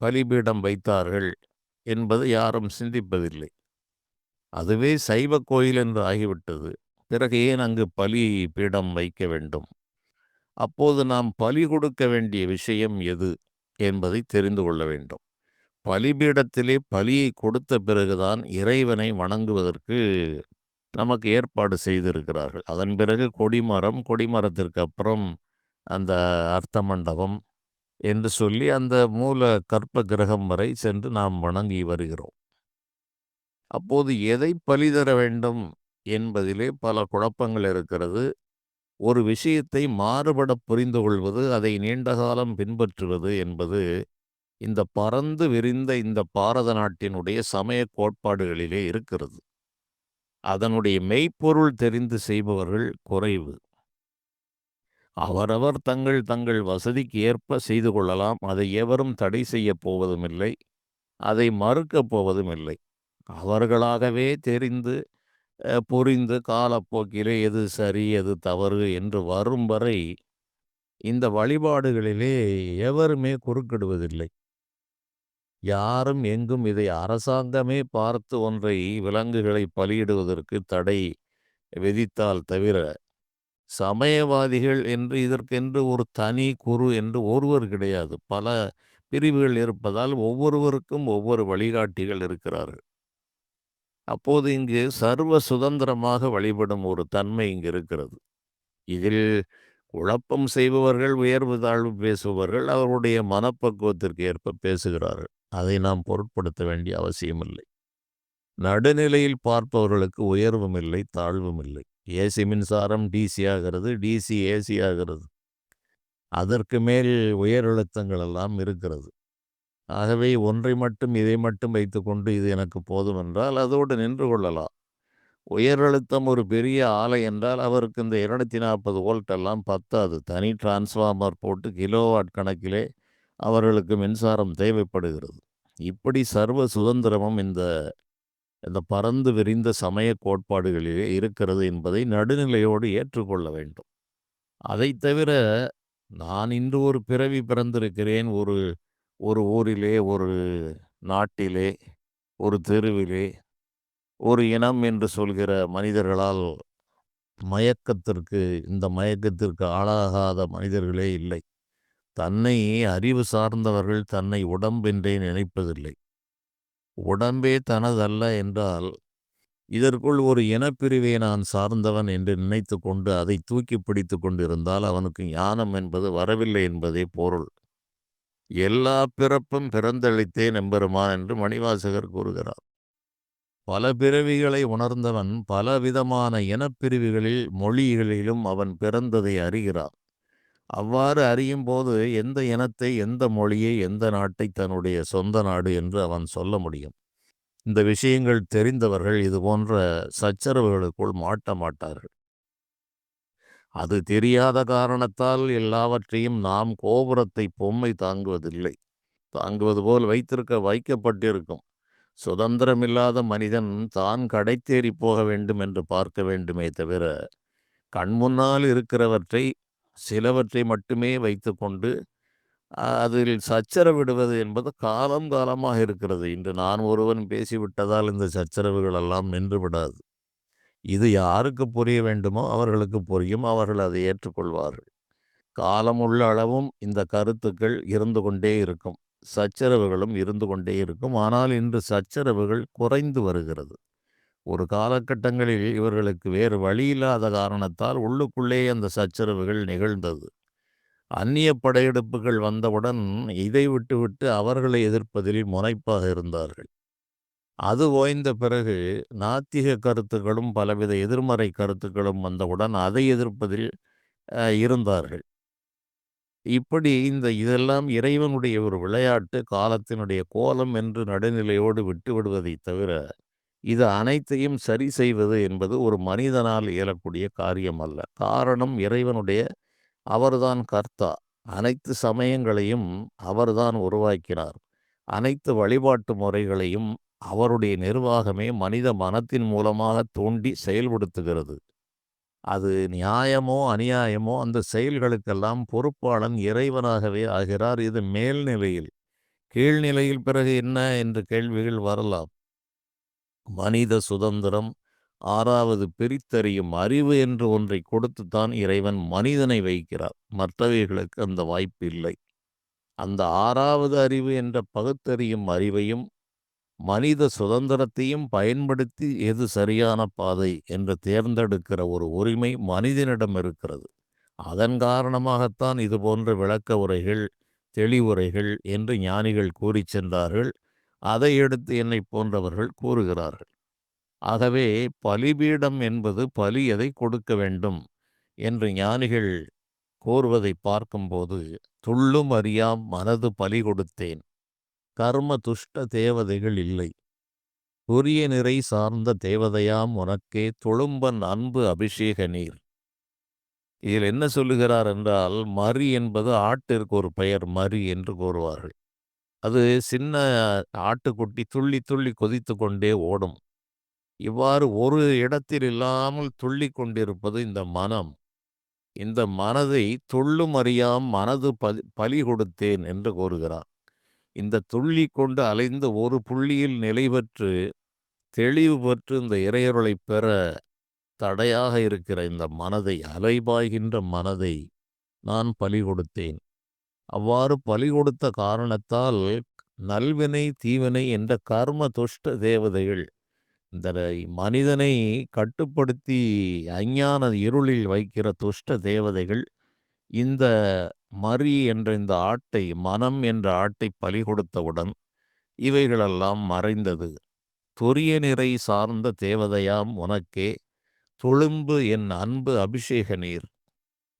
பலிபீடம் வைத்தார்கள் என்பது யாரும் சிந்திப்பதில்லை. அதுவே சைவ கோயில் என்று ஆகிவிட்டது. பிறகு ஏன் அங்கு பலி பீடம் வைக்க வேண்டும்? அப்போது நாம் பலி கொடுக்க வேண்டிய விஷயம் எது என்பதை தெரிந்து கொள்ள வேண்டும். பலிபீடத்திலே பலியை கொடுத்த பிறகுதான் இறைவனை வணங்குவதற்கு நமக்கு ஏற்பாடு செய்திருக்கிறார்கள். அதன் பிறகு கொடிமரம், கொடிமரத்திற்கு அப்புறம் அந்த அர்த்த மண்டபம் என்று சொல்லி அந்த மூல கற்ப கிரகம் வரை சென்று நாம் வணங்கி வருகிறோம். அப்போது எதை பலி தர வேண்டும் என்பதிலே பல குழப்பங்கள் இருக்கிறது. ஒரு விஷயத்தை மாறுபட புரிந்து கொள்வது, அதை நீண்ட காலம் பின்பற்றுவது என்பது இந்த பரந்து விரிந்த இந்த பாரத நாட்டினுடைய சமய கோட்பாடுகளிலே இருக்கிறது. அதனுடைய மெய்ப்பொருள் தெரிந்து செய்பவர்கள் குறைவு. அவரவர் தங்கள் தங்கள் வசதிக்கு ஏற்ப செய்து கொள்ளலாம். அதை எவரும் தடை செய்யப் போவதுமில்லை, அதை மறுக்கப் போவதுமில்லை. அவர்களாகவே தெரிந்து புரிந்து காலப்போக்கிலே எது சரி எது தவறு என்று வரும் வரை இந்த வழிபாடுகளிலே எவருமே குறுக்கிடுவதில்லை. யாரும் எங்கும் இதை அரசாங்கமே பார்த்து ஒன்றை விலங்குகளை பலியிடுவதற்கு தடை விதித்தால் தவிர, சமயவாதிகள் என்று இதற்கென்று ஒரு தனி குரு என்று ஒருவர் கிடையாது. பல பிரிவுகள் இருப்பதால் ஒவ்வொருவருக்கும் ஒவ்வொரு வழிகாட்டிகள் இருக்கிறார்கள். அப்போது இங்கு சர்வ சுதந்திரமாக வழிபடும் ஒரு தன்மை இங்கு இருக்கிறது. இதில் குழப்பம் செய்பவர்கள், உயர்வு தாழ்வு பேசுபவர்கள் அவர்களுடைய மனப்பக்குவத்திற்கு ஏற்ப பேசுகிறார்கள். அதை நாம் பொருட்படுத்த வேண்டிய அவசியமில்லை. நடுநிலையில் பார்ப்பவர்களுக்கு உயர்வும் இல்லை, தாழ்வும் இல்லை. ஏசி மின்சாரம் டிசி ஆகிறது, டிசி ஏசி ஆகிறது. அதற்கு மேல் உயர் அழுத்தங்கள் எல்லாம் இருக்கிறது. ஆகவே ஒன்றை மட்டும் இதை மட்டும் வைத்துக்கொண்டு இது எனக்கு போதும் என்றால் அதோடு நின்று கொள்ளலாம். உயர் அழுத்தம் ஒரு பெரிய ஆலை என்றால் அவருக்கு இந்த 240 வோல்ட் எல்லாம் பத்தாது. தனி டிரான்ஸ்ஃபார்மர் போட்டு கிலோவாட் கணக்கிலே அவர்களுக்கு மின்சாரம் தேவைப்படுகிறது. இப்படி சர்வ சுதந்திரமும் இந்த இந்த பரந்து விரிந்த சமய கோட்பாடுகளிலே இருக்கிறது என்பதை நடுநிலையோடு ஏற்றுக்கொள்ள வேண்டும். அதைத் தவிர நான் இன்று ஒரு பிறவி பிறந்திருக்கிறேன். ஒரு ஒரு ஊரிலே, ஒரு நாட்டிலே, ஒரு தெருவிலே, ஒரு இனம் என்று சொல்கிற மனிதர்களால் இந்த மயக்கத்திற்கு ஆளாகாத மனிதர்களே இல்லை. தன்னை அறிவு சார்ந்தவர்கள் தன்னை உடம்பென்றே நினைப்பதில்லை. உடம்பே தனதல்ல என்றால் இதற்குள் ஒரு இனப்பிரிவை நான் சார்ந்தவன் என்று நினைத்து கொண்டு அதை தூக்கி பிடித்து கொண்டிருந்தால் அவனுக்கு ஞானம் என்பது வரவில்லை என்பதே பொருள். எல்லா பிறப்பும் பிறந்தளித்தேன் எம்பெருமான் என்று மணிவாசகர் கூறுகிறார். பல பிறவிகளை உணர்ந்தவன் பலவிதமான இனப்பிரிவுகளில் மொழிகளிலும் அவன் பிறந்ததை அறிகிறான். அவ்வாறு அறியும் போது எந்த இனத்தை, எந்த மொழியை, எந்த நாட்டை தன்னுடைய சொந்த நாடு என்று அவன் சொல்ல முடியும். இந்த விஷயங்கள் தெரிந்தவர்கள் இது போன்ற சச்சரவுகளுக்குள் மாட்ட மாட்டார்கள். அது தெரியாத காரணத்தால் எல்லாவற்றையும் நாம் கோபுரத்தை பொம்மை தாங்குவதில்லை. தாங்குவது போல் வைக்கப்பட்டிருக்கும். சுதந்திரமில்லாத மனிதன் தான் கடைத்தேறி போக வேண்டும் என்று பார்க்க வேண்டுமே தவிர, கண்முன்னால் இருக்கிறவற்றை சிலவற்றை மட்டுமே வைத்துக்கொண்டு அதில் சச்சரவிடுவது என்பது காலம் காலமாக இருக்கிறது. இன்று நான் ஒருவன் பேசிவிட்டதால் இந்த சச்சரவுகள் எல்லாம் நின்று விடாது. இது யாருக்கு புரிய வேண்டுமோ அவர்களுக்கு புரியும். அவர்கள் அதை ஏற்றுக்கொள்வார்கள். காலம் உள்ள அளவும் இந்த கருத்துக்கள் இருந்து கொண்டே இருக்கும். சச்சரவுகளும் இருந்து கொண்டே இருக்கும். ஆனால் இன்று சச்சரவுகள் குறைந்து வருகிறது. ஒரு காலகட்டங்களில் இவர்களுக்கு வேறு வழியில்லாத காரணத்தால் உள்ளுக்குள்ளே அந்த சச்சரவுகள் நிகழ்ந்தது. அந்நிய படையெடுப்புகள் வந்தவுடன் இதை விட்டுவிட்டு அவர்களை எதிர்ப்பதில் முனைப்பாக இருந்தார்கள். அது ஓய்ந்த பிறகு நாத்திக கருத்துக்களும் பலவித எதிர்மறை கருத்துக்களும் வந்தவுடன் அதை எதிர்ப்பதில் இருந்தார்கள். இப்படி இதெல்லாம் இறைவனுடைய ஒரு விளையாட்டு, காலத்தினுடைய கோலம் என்று நடுநிலையோடு விட்டுவிடுவதைத் தவிர, இது அனைத்தையும் சரி செய்வது என்பது ஒரு மனிதனால் இயலக்கூடிய காரியம் அல்ல. காரணம் இறைவனுடைய அவர்தான் கர்த்தா. அனைத்து சமயங்களையும் அவர்தான் உருவாக்கினார். அனைத்து வழிபாட்டு முறைகளையும் அவருடைய நிர்வாகமே மனித மனத்தின் மூலமாக தூண்டி செயல்படுத்துகிறது. அது நியாயமோ அநியாயமோ அந்த செயல்களுக்கெல்லாம் பொறுப்பாளன் இறைவனாகவே ஆகிறார். இது மேல்நிலையில். கீழ்நிலையில் பிறகு என்ன என்று கேள்விகள் வரலாம். மனித சுதந்திரம், 6வது பிரித்தறியும் அறிவு என்று ஒன்றை கொடுத்துத்தான் இறைவன் மனிதனை வைக்கிறார். மற்றவைகளுக்கு அந்த வாய்ப்பு இல்லை. அந்த 6வது அறிவு என்ற பகுத்தறியும் அறிவையும் மனித சுதந்திரத்தையும் பயன்படுத்தி எது சரியான பாதை என்று தேர்ந்தெடுக்கிற ஒரு உரிமை மனிதனிடம் இருக்கிறது. அதன் காரணமாகத்தான் இது போன்ற விளக்க உரைகள், தெளிவுரைகள் என்று ஞானிகள் கூறி சென்றார்கள். அதை எடுத்து என்னை போன்றவர்கள் கூறுகிறார்கள். ஆகவே பலிபீடம் என்பது பலி எதை கொடுக்க வேண்டும் என்று ஞானிகள் கூறுவதை பார்க்கும்போது, துள்ளும் அறியாம் மனது பலி கொடுத்தேன், கர்ம துஷ்ட தேவதைகள் இல்லை, துரிய நிறை சார்ந்த தேவதையாம் உனக்கே துளும்பன் அன்பு அபிஷேக நீர். இதில் என்ன சொல்லுகிறார் என்றால், மறி என்பது ஆட்டிற்கு ஒரு பெயர், மறி என்று கூறுவார்கள். அது சின்ன ஆட்டுக்குட்டி துள்ளி துள்ளி கொதித்து கொண்டே ஓடும். இவ்வாறு ஒரு இடத்தில் இல்லாமல் துள்ளி கொண்டிருப்பது இந்த மனம். இந்த மனதை துள்ளும் அறியாம் மனது பலி கொடுத்தேன் என்று கூறுகிறார். இந்த துள்ளி கொண்டு அலைந்து ஒரு புள்ளியில் நிலை பெற்று தெளிவு பெற்று இந்த இறையருளை பெற தடையாக இருக்கிற இந்த மனதை, அலைபாய்கின்ற மனதை நான் பலி கொடுத்தேன். அவ்வாறு பலி கொடுத்த காரணத்தால் நல்வினை தீவினை என்ற கர்ம துஷ்ட தேவதைகள், இந்த மனிதனை கட்டுப்படுத்தி அஞ்ஞான இருளில் வைக்கிற துஷ்ட தேவதைகள் இந்த மறி என்ற இந்த ஆட்டை, மனம் என்ற ஆட்டை பலி கொடுத்தவுடன் இவைகளெல்லாம் மறைந்தது. துரிய நிறை சார்ந்த தேவதையாம் உனக்கே துளும்பு என் அன்பு அபிஷேக நீர்.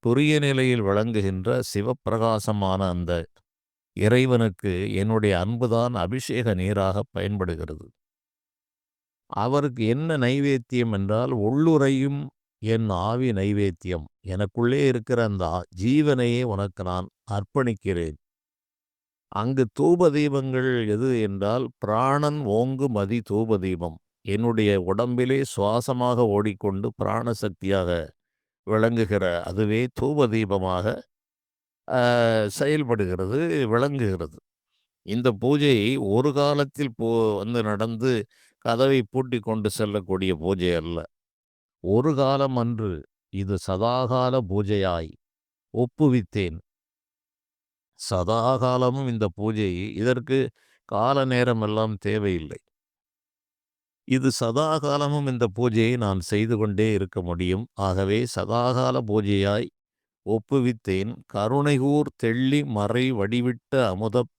துரிய நிலையில் விளங்குகின்ற சிவப்பிரகாசமான அந்த இறைவனுக்கு என்னுடைய அன்புதான் அபிஷேக நீராக பயன்படுகிறது. அவருக்கு என்ன நைவேத்தியம் என்றால், உள்ளுறையும் என் ஆவி நைவேத்தியம். எனக்குள்ளே இருக்கிற அந்த ஜீவனையே உனக்கு நான் அர்ப்பணிக்கிறேன். அங்கு தூப தீபங்கள் எது என்றால், பிராணன் ஓங்கு மதி தூப தீபம். என்னுடைய உடம்பிலே சுவாசமாக ஓடிக்கொண்டு பிராணசக்தியாக விளங்குகிற அதுவே தூப தீபமாக செயல்படுகிறது, விளங்குகிறது. இந்த பூஜை ஒரு காலத்தில் நடந்து கதவை பூட்டி கொண்டு செல்லக்கூடிய பூஜை அல்ல. ஒரு காலம் அன்று, இது சதாகால பூஜையாய் ஒப்புவித்தேன். சதாகாலமும் இந்த பூஜை, இதற்கு கால நேரம் எல்லாம் தேவையில்லை. இது சதா காலமும் இந்த பூஜையை நான் செய்து கொண்டே இருக்க முடியும். ஆகவே சதாகால பூஜையாய் ஒப்புவித்தேன். கருணைகூர் தெள்ளி மறை வடிவிட்ட அமுதப்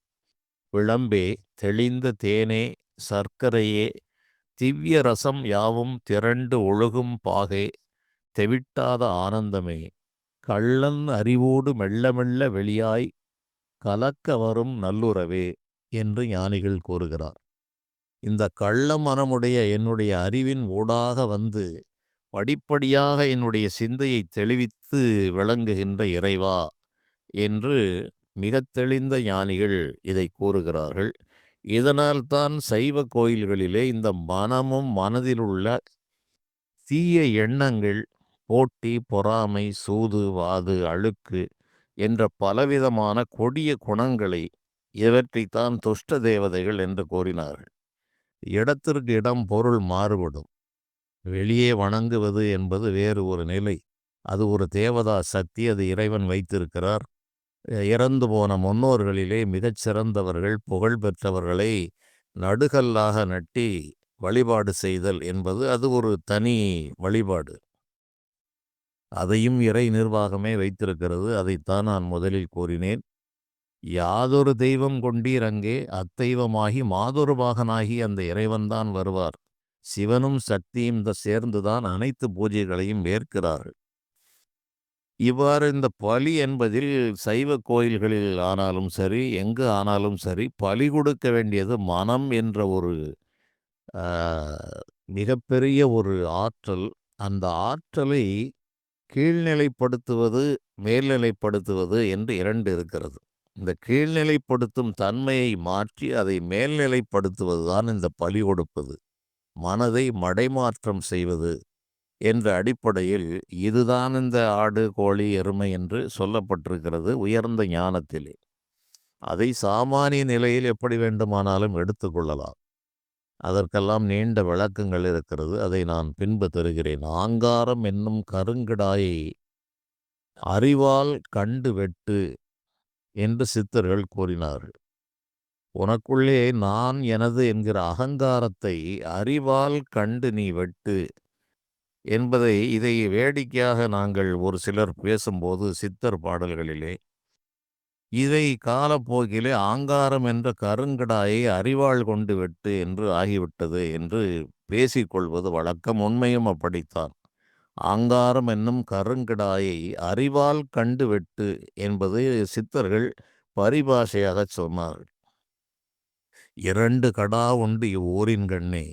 விளம்பே, தெளிந்த தேனே, சர்க்கரையே, திவ்ய ரசம் யாவும் திரண்டு ஒழுகும் பாகே, தெவிட்டாத ஆனந்தமே, கள்ளன் அறிவோடு மெல்ல மெல்ல வெளியாய் கலக்க வரும் நல்லுறவே என்று ஞானிகள் கூறுகிறார். இந்த கள்ள மனமுடைய என்னுடைய அறிவின் ஊடாக வந்து படிப்படியாக என்னுடைய சிந்தையை தெளிவித்து விளங்குகின்ற இறைவா என்று மிகத் தெளிந்த ஞானிகள் இதை கூறுகிறார்கள். இதனால்தான் சைவ கோயில்களிலே இந்த மனமும் மனதிலுள்ள தீய எண்ணங்கள், போட்டி, பொறாமை, சூது, வாது, அழுக்கு என்ற பலவிதமான கொடிய குணங்களை இவற்றைத்தான் துஷ்ட தேவதைகள் என்று கூறினார்கள். இடத்திற்கு இடம் பொருள் மாறுபடும். வெளியே வணங்குவது என்பது வேறு ஒரு நிலை. அது ஒரு தேவதா சக்தி, அது இறைவன் வைத்திருக்கிறார். இறந்து போன முன்னோர்களிலே மிகச் சிறந்தவர்கள், புகழ் பெற்றவர்களை நடுகல்லாக நட்டி வழிபாடு செய்தல் என்பது அது ஒரு தனி வழிபாடு. அதையும் இறை நிர்வாகமே வைத்திருக்கிறது. அதைத்தான் நான் முதலில் கூறினேன். யாதொரு தெய்வம் கொண்டீர் அங்கே, அத்தெய்வமாகி மாதொரு பாகனாகி அந்த இறைவன்தான் வருவார். சிவனும் சக்தியும் சேர்ந்துதான் அனைத்து பூஜைகளையும் ஏற்கிறார்கள். இவ்வாறு இந்த பலி என்பதில் சைவ கோயில்களில் ஆனாலும் சரி, எங்கு ஆனாலும் சரி, பலி கொடுக்க வேண்டியது மனம் என்ற ஒரு மிகப்பெரிய ஒரு ஆற்றல். அந்த ஆற்றலை கீழ்நிலைப்படுத்துவது, மேல்நிலைப்படுத்துவது என்று 2 இருக்கிறது. இந்த கீழ்நிலைப்படுத்தும் தன்மையை மாற்றி அதை மேல்நிலைப்படுத்துவதுதான் இந்த பலி கொடுப்பது. மனதை மடைமாற்றம் செய்வது என்ற அடிப்படையில் இதுதான் இந்த ஆடு, கோழி, எருமை என்று சொல்லப்பட்டிருக்கிறது உயர்ந்த ஞானத்திலே. அதை சாமானிய நிலையில் எப்படி வேண்டுமானாலும் எடுத்துக்கொள்ளலாம். அதற்கெல்லாம் நீண்ட விளக்கங்கள் இருக்கிறது. அதை நான் பின்பு தருகிறேன். ஆங்காரம் என்னும் கருங்கிடாயை அறிவால் கண்டு வெட்டு என்று சித்தர்கள் கூறினார்கள். உனக்குள்ளே நான் எனது என்கிற அகங்காரத்தை அறிவால் கண்டு நீ வெட்டு என்பதை இதை வேடிக்கையாக நாங்கள் ஒரு சிலர் பேசும்போது சித்தர் பாடல்களிலே இதை காலப்போக்கிலே ஆங்காரம் என்ற கருங்கடாயை அறிவாள் கொண்டு வெட்டு என்று ஆகிவிட்டது என்று பேசிக்கொள்வது வழக்கம். உண்மையும் அப்படித்தான். ஆங்காரம் என்னும் கருங்கிடாயை அறிவால் கண்டு வெட்டு என்பது சித்தர்கள் பரிபாஷையாக சொன்னார்கள். 2 கடா உண்டு இவ்வூரின் கண்ணே,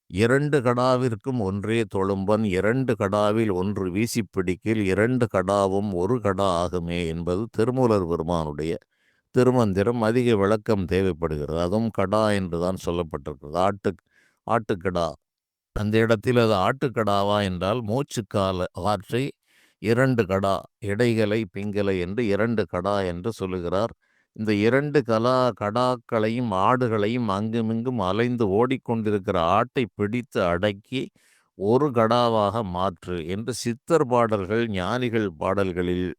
2 கடாவிற்கும் ஒன்றே தொழும்பன், 2 கடாவில் ஒன்று வீசி பிடிக்கில் 2 கடாவும் 1 கடா ஆகுமே என்பது திருமூலர் பெருமானுடைய திருமந்திரம். அதிக விளக்கம் தேவைப்படுகிறது. அதுவும் கடா என்றுதான் சொல்லப்பட்டிருக்கிறது. ஆட்டுக்கடா. அந்த இடத்தில் அது ஆட்டுக்கடாவா என்றால் மூச்சுக்கால ஆற்றை 2 கடா, இடைகலை பிங்கலை என்று 2 கடா என்று சொல்லுகிறார். இந்த 2 கடாக்களையும் ஆடுகளையும் அங்குமிங்கும் அலைந்து ஓடிக்கொண்டிருக்கிற ஆட்டை பிடித்து அடக்கி 1 கடாவாக மாற்று என்று சித்தர் பாடல்கள், ஞானிகள் பாடல்களில்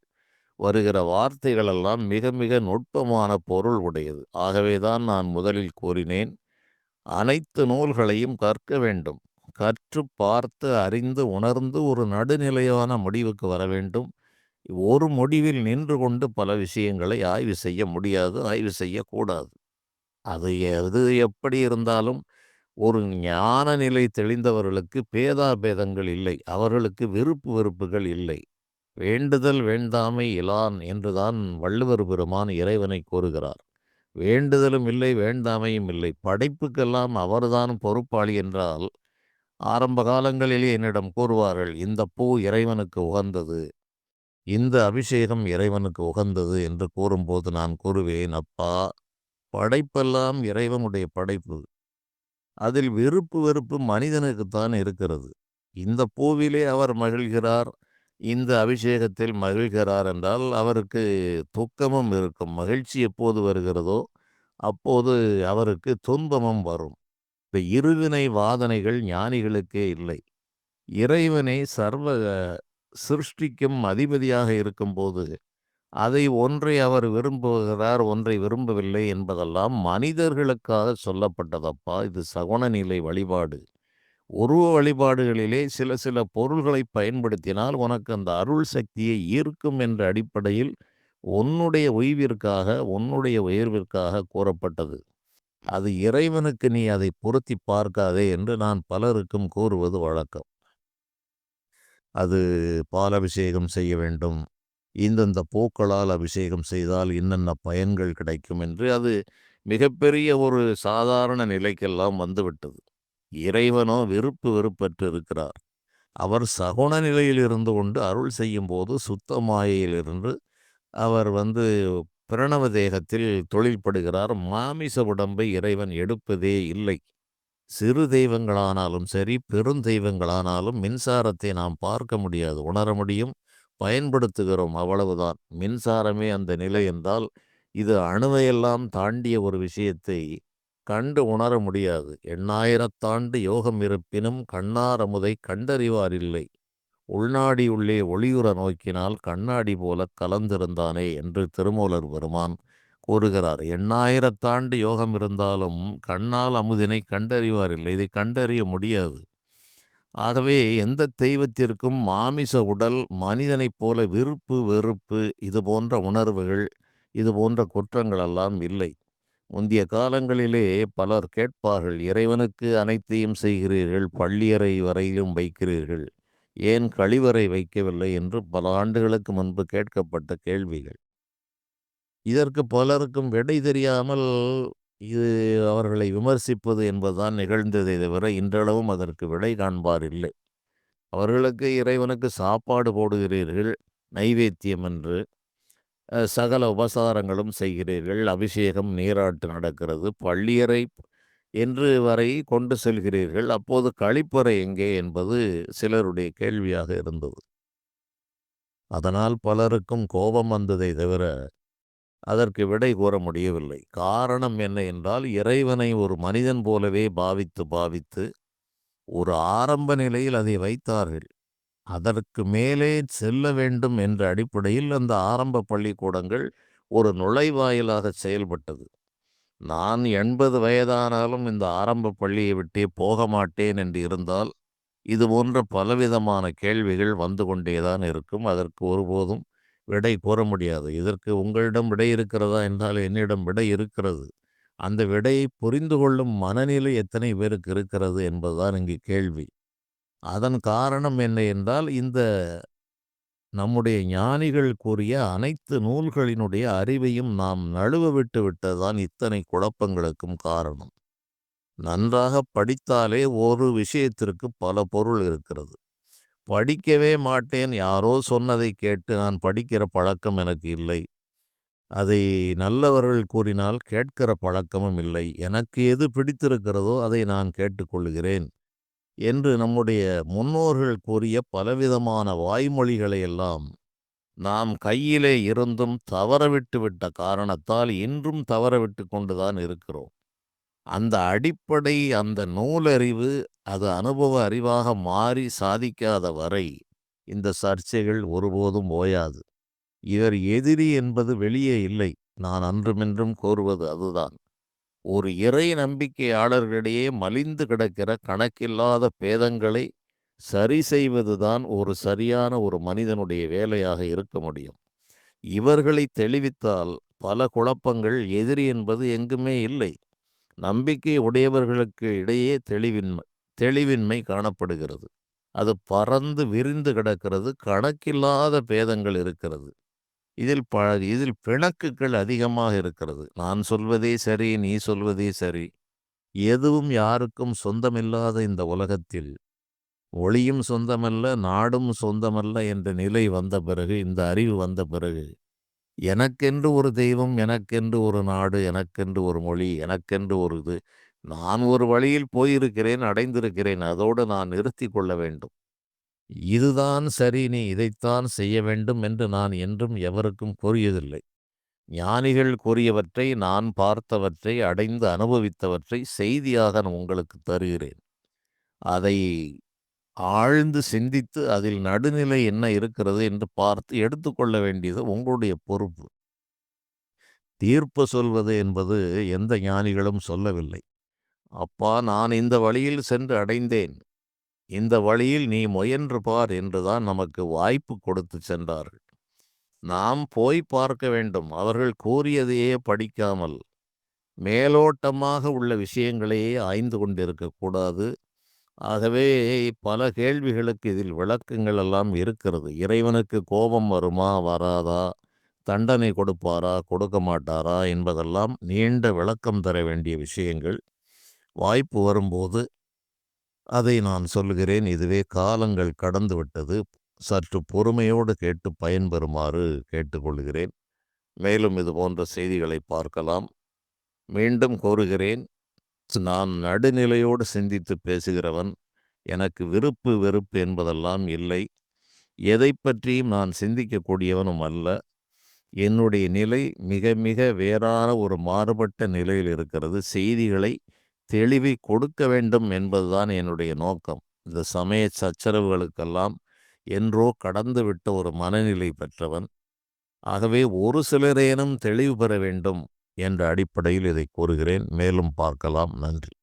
வருகிற வார்த்தைகளெல்லாம் மிக மிக நுட்பமான பொருள் உடையது. ஆகவேதான் நான் முதலில் கூறினேன், அனைத்து நூல்களையும் கற்க வேண்டும். கற்று பார்த்து அறிந்து உணர்ந்து ஒரு நடுநிலையான முடிவுக்கு வர வேண்டும். ஒரு முடிவில் நின்று கொண்டு பல விஷயங்களை ஆய்வு செய்ய முடியாது, ஆய்வு செய்யக்கூடாது. அது எது எப்படி இருந்தாலும் ஒரு ஞான நிலை தெளிந்தவர்களுக்கு பேதாபேதங்கள் இல்லை. அவர்களுக்கு விருப்பு வெறுப்புகள் இல்லை. வேண்டுதல் வேண்டாமை இலான் என்றுதான் வள்ளுவர் பெருமான் இறைவனை கூறுகிறார். வேண்டுதலும் இல்லை, வேண்டாமையும் இல்லை. படைப்புக்கெல்லாம் அவர்தான் பொறுப்பாளி என்றால் ஆரம்ப காலங்களிலே என்னிடம் கூறுவார்கள், இந்த பூ இறைவனுக்கு உகந்தது, இந்த அபிஷேகம் இறைவனுக்கு உகந்தது என்று கூறும்போது நான் கூறுவேன், அப்பா, படைப்பெல்லாம் இறைவனுடைய படைப்பு. அதில் விருப்பு வெறுப்பு மனிதனுக்குத்தான் இருக்கிறது. இந்த பூவிலே அவர் மகிழ்கிறார், இந்த அபிஷேகத்தில் மகிழ்கிறார் என்றால் அவருக்கு துக்கமும் இருக்கும். மகிழ்ச்சி எப்போது வருகிறதோ அப்போது அவருக்கு துன்பமும் வரும். இந்த இருவினை வாதனைகள் ஞானிகளுக்கே இல்லை. இறைவனை சர்வ சிருஷ்டிக்கும் அதிபதியாக இருக்கும்போது அதை ஒன்றை அவர் விரும்புகிறார், ஒன்றை விரும்பவில்லை என்பதெல்லாம் மனிதர்களுக்காக சொல்லப்பட்டதப்பா. இது சகுனநிலை வழிபாடு. உருவ வழிபாடுகளிலே சில சில பொருள்களை பயன்படுத்தினால் உனக்கு அந்த அருள் சக்தியை ஈர்க்கும் என்ற அடிப்படையில் உன்னுடைய உய்விற்காக, உன்னுடைய உயர்விற்காக கூறப்பட்டது. அது இறைவனுக்கு நீ அதை பொருத்தி பார்க்காதே என்று நான் பலருக்கும் கூறுவது வழக்கம். அது பால் அபிஷேகம் செய்ய வேண்டும், இந்தந்த பூக்களால் அபிஷேகம் செய்தால் இன்னென்ன பயன்கள் கிடைக்கும் என்று அது மிகப்பெரிய ஒரு சாதாரண நிலைக்கெல்லாம் வந்துவிட்டது. இறைவனோ விருப்பு வெறுப்பற்று இருக்கிறார். அவர் சகுன நிலையில் இருந்து கொண்டு அருள் செய்யும்போது சுத்த மாயையிலிருந்து அவர் பிரணவ தேகத்தில் தொழில்படுகிறார். மாமிச உடம்பை இறைவன் எடுப்பதே இல்லை. சிறு தெய்வங்களானாலும் சரி, பெருந்தெய்வங்களானாலும் மின்சாரத்தை நாம் பார்க்க முடியாது, உணர முடியும், பயன்படுத்துகிறோம், அவ்வளவுதான். மின்சாரமே அந்த நிலை என்றால் இது அணுவையெல்லாம் தாண்டிய ஒரு விஷயத்தை கண்டு உணர முடியாது. எண்ணாயிரத்தாண்டு யோகம் இருப்பினும் கண்ணார் அமுதை கண்டறிவார் இல்லை. உள்நாடி உள்ளே ஒளியுற நோக்கினால் கண்ணாடி போல கலந்திருந்தானே என்று திருமூலர் பெருமான் கூறுகிறார். எண்ணாயிரத்தாண்டு யோகம் இருந்தாலும் கண்ணால் அமுதினை கண்டறிவார் இல்லை. இதை கண்டறிய முடியாது. ஆகவே எந்த தெய்வத்திற்கும் மாமிச உடல், மனிதனைப் போல விருப்பு வெறுப்பு, இது போன்ற உணர்வுகள், இது போன்ற குற்றங்கள் எல்லாம் இல்லை. முந்திய காலங்களிலே பலர் கேட்பார்கள், இறைவனுக்கு அனைத்தையும் செய்கிறீர்கள், பள்ளியறை வரையிலும் வைக்கிறீர்கள், ஏன் கழிவறை வைக்கவில்லை என்று பல ஆண்டுகளுக்கு முன்பு கேட்கப்பட்ட கேள்விகள். இதற்கு பலருக்கும் விடை தெரியாமல் இது அவர்களை விமர்சிப்பது என்பதுதான் நிகழ்ந்ததை தவிர இன்றளவும் அதற்கு விடை காண்பார் இல்லை. அவர்களுக்கு இறைவனுக்கு சாப்பாடு போடுகிறீர்கள் நைவேத்தியம் என்று, சகல உபசாரங்களும் செய்கிறீர்கள், அபிஷேகம் நீராட்டு நடக்கிறது, பள்ளியறை என்று வரை கொண்டு செல்கிறீர்கள், அப்போது கழிப்பறை எங்கே என்பது சிலருடைய கேள்வியாக இருந்தது. அதனால் பலருக்கும் கோபம் வந்ததை தவிர அதற்கு விடை கூற முடியவில்லை. காரணம் என்ன என்றால், இறைவனை ஒரு மனிதன் போலவே பாவித்து ஒரு ஆரம்ப நிலையில் அதை வைத்தார்கள். அதற்கு மேலே செல்ல வேண்டும் என்ற அடிப்படையில் அந்த ஆரம்ப பள்ளிக்கூடங்கள் ஒரு நுழைவாயிலாக செயல்பட்டது. நான் 80 வயதானாலும் இந்த ஆரம்ப பள்ளியை விட்டே போக மாட்டேன் என்று இருந்தால் இது போன்ற பலவிதமான கேள்விகள் வந்து கொண்டேதான் இருக்கும். அதற்கு ஒருபோதும் விடை கூற முடியாது. இதற்கு உங்களிடம் விடை இருக்கிறதா என்றால் என்னிடம் விடை இருக்கிறது. அந்த விடையை புரிந்து கொள்ளும் மனநிலை எத்தனை பேருக்கு இருக்கிறது என்பதுதான் இங்கு கேள்வி. அதன் காரணம் என்ன என்றால், இந்த நம்முடைய ஞானிகள் கூறிய அனைத்து நூல்களினுடைய அறிவையும் நாம் நழுவ விட்டு விட்டதுதான் இத்தனை குழப்பங்களுக்கும் காரணம். நன்றாக படித்தாலே ஒரு விஷயத்திற்கு பல பொருள் இருக்கிறது. படிக்கவே மாட்டேன், யாரோ சொன்னதை கேட்டு நான் படிக்கிற பழக்கம் எனக்கு இல்லை. அதை நல்லவர்கள் கூறினால் கேட்கிற பழக்கமும் இல்லை. எனக்கு எது பிடித்திருக்கிறதோ அதை நான் கேட்டுக்கொள்கிறேன் என்று நம்முடைய முன்னோர்கள் கூறிய பலவிதமான வாய்மொழிகளை எல்லாம் நாம் கையிலே இருந்தும் தவறவிட்டு விட்ட காரணத்தால் இன்றும் தவறவிட்டு கொண்டுதான் இருக்கிறோம். அந்த அடிப்படை, அந்த நூலறிவு, அது அனுபவ அறிவாக மாறி சாதிக்காத வரை இந்த சர்ச்சைகள் ஒருபோதும் ஓயாது. இவர் எதிரி என்பது வெளியே இல்லை. நான் அன்றுமின்றும் கூறுவது அதுதான். ஒரு இறை நம்பிக்கையாளர்களிடையே மலிந்து கிடக்கிற கணக்கில்லாத பேதங்களை சரி செய்வதுதான் ஒரு சரியான ஒரு மனிதனுடைய வேலையாக இருக்க முடியும். இவர்களை தெளிவித்தால் பல குழப்பங்கள், எதிரி என்பது எங்குமே இல்லை. நம்பிக்கை உடையவர்களுக்கு இடையே தெளிவின்மை காணப்படுகிறது. அது பறந்து விரிந்து கிடக்கிறது. கணக்கில்லாத பேதங்கள் இருக்கிறது. இதில் பிணக்குகள் அதிகமாக இருக்கிறது. நான் சொல்வதே சரி, நீ சொல்வதே சரி. எதுவும் யாருக்கும் சொந்தமில்லாத இந்த உலகத்தில் ஒளியும் சொந்தமல்ல, நாடும் சொந்தமல்ல என்ற நிலை வந்த பிறகு, இந்த அறிவு வந்த பிறகு, எனக்கென்று ஒரு தெய்வம், எனக்கென்று ஒரு நாடு, எனக்கென்று ஒரு மொழி, எனக்கென்று ஒரு இது, நான் ஒரு வழியில் போயிருக்கிறேன், அடைந்திருக்கிறேன், அதோடு நான் நிறுத்தி கொள்ள வேண்டும். இதுதான் சரி, நீ இதைத்தான் செய்ய வேண்டும் என்று நான் என்றும் எவருக்கும் கூறியதில்லை. ஞானிகள் கூறியவற்றை, நான் பார்த்தவற்றை, அடைந்து அனுபவித்தவற்றை செய்தியாக நான் உங்களுக்கு தருகிறேன். அதை ஆழ்ந்து சிந்தித்து அதில் நடுநிலை என்ன இருக்கிறது என்று பார்த்து எடுத்துக்கொள்ள வேண்டியது உங்களுடைய பொறுப்பு. தீர்ப்பு சொல்வது என்பது எந்த ஞானிகளும் சொல்லவில்லை. அப்பா, நான் இந்த வழியில் சென்று அடைந்தேன், இந்த வழியில் நீ முயன்று பார் என்றுதான் நமக்கு வாய்ப்பு கொடுத்து சென்றார்கள். நாம் போய் பார்க்க வேண்டும். அவர்கள் கூறியதையே படிக்காமல் மேலோட்டமாக உள்ள விஷயங்களையே ஆய்ந்து கொண்டிருக்கக்கூடாது. ஆகவே பல கேள்விகளுக்கு இதில் விளக்கங்கள் எல்லாம் இருக்கிறது. இறைவனுக்கு கோபம் வருமா வராதா, தண்டனை கொடுப்பாரா கொடுக்க மாட்டாரா என்பதெல்லாம் நீண்ட விளக்கம் தர வேண்டிய விஷயங்கள். வாய்ப்பு வரும்போது அதை நான் சொல்லுகிறேன். இதுவே காலங்கள் கடந்து விட்டது. சற்று பொறுமையோடு கேட்டு பயன்பெறுமாறு கேட்டுக்கொள்கிறேன். மேலும் இது போன்ற செய்திகளை பார்க்கலாம். மீண்டும் கூறுகிறேன், நான் நடுநிலையோடு சிந்தித்து பேசுகிறவன். எனக்கு விருப்பு வெறுப்பு என்பதெல்லாம் இல்லை. எதை பற்றியும் நான் சிந்திக்கக்கூடியவனும் அல்ல. என்னுடைய நிலை மிக மிக வேறான ஒரு மாறுபட்ட நிலையில் இருக்கிறது. செய்திகளை தெளிவை கொடுக்க வேண்டும் என்பதுதான் என்னுடைய நோக்கம். இந்த சமய சச்சரவுகளுக்கெல்லாம் என்றோ கடந்துவிட்ட ஒரு மனநிலை பெற்றவன். ஆகவே ஒரு சிலரேனும் தெளிவு பெற வேண்டும் என்ற அடிப்படையில் இதை கூறுகிறேன். மேலும் பார்க்கலாம். நன்றி.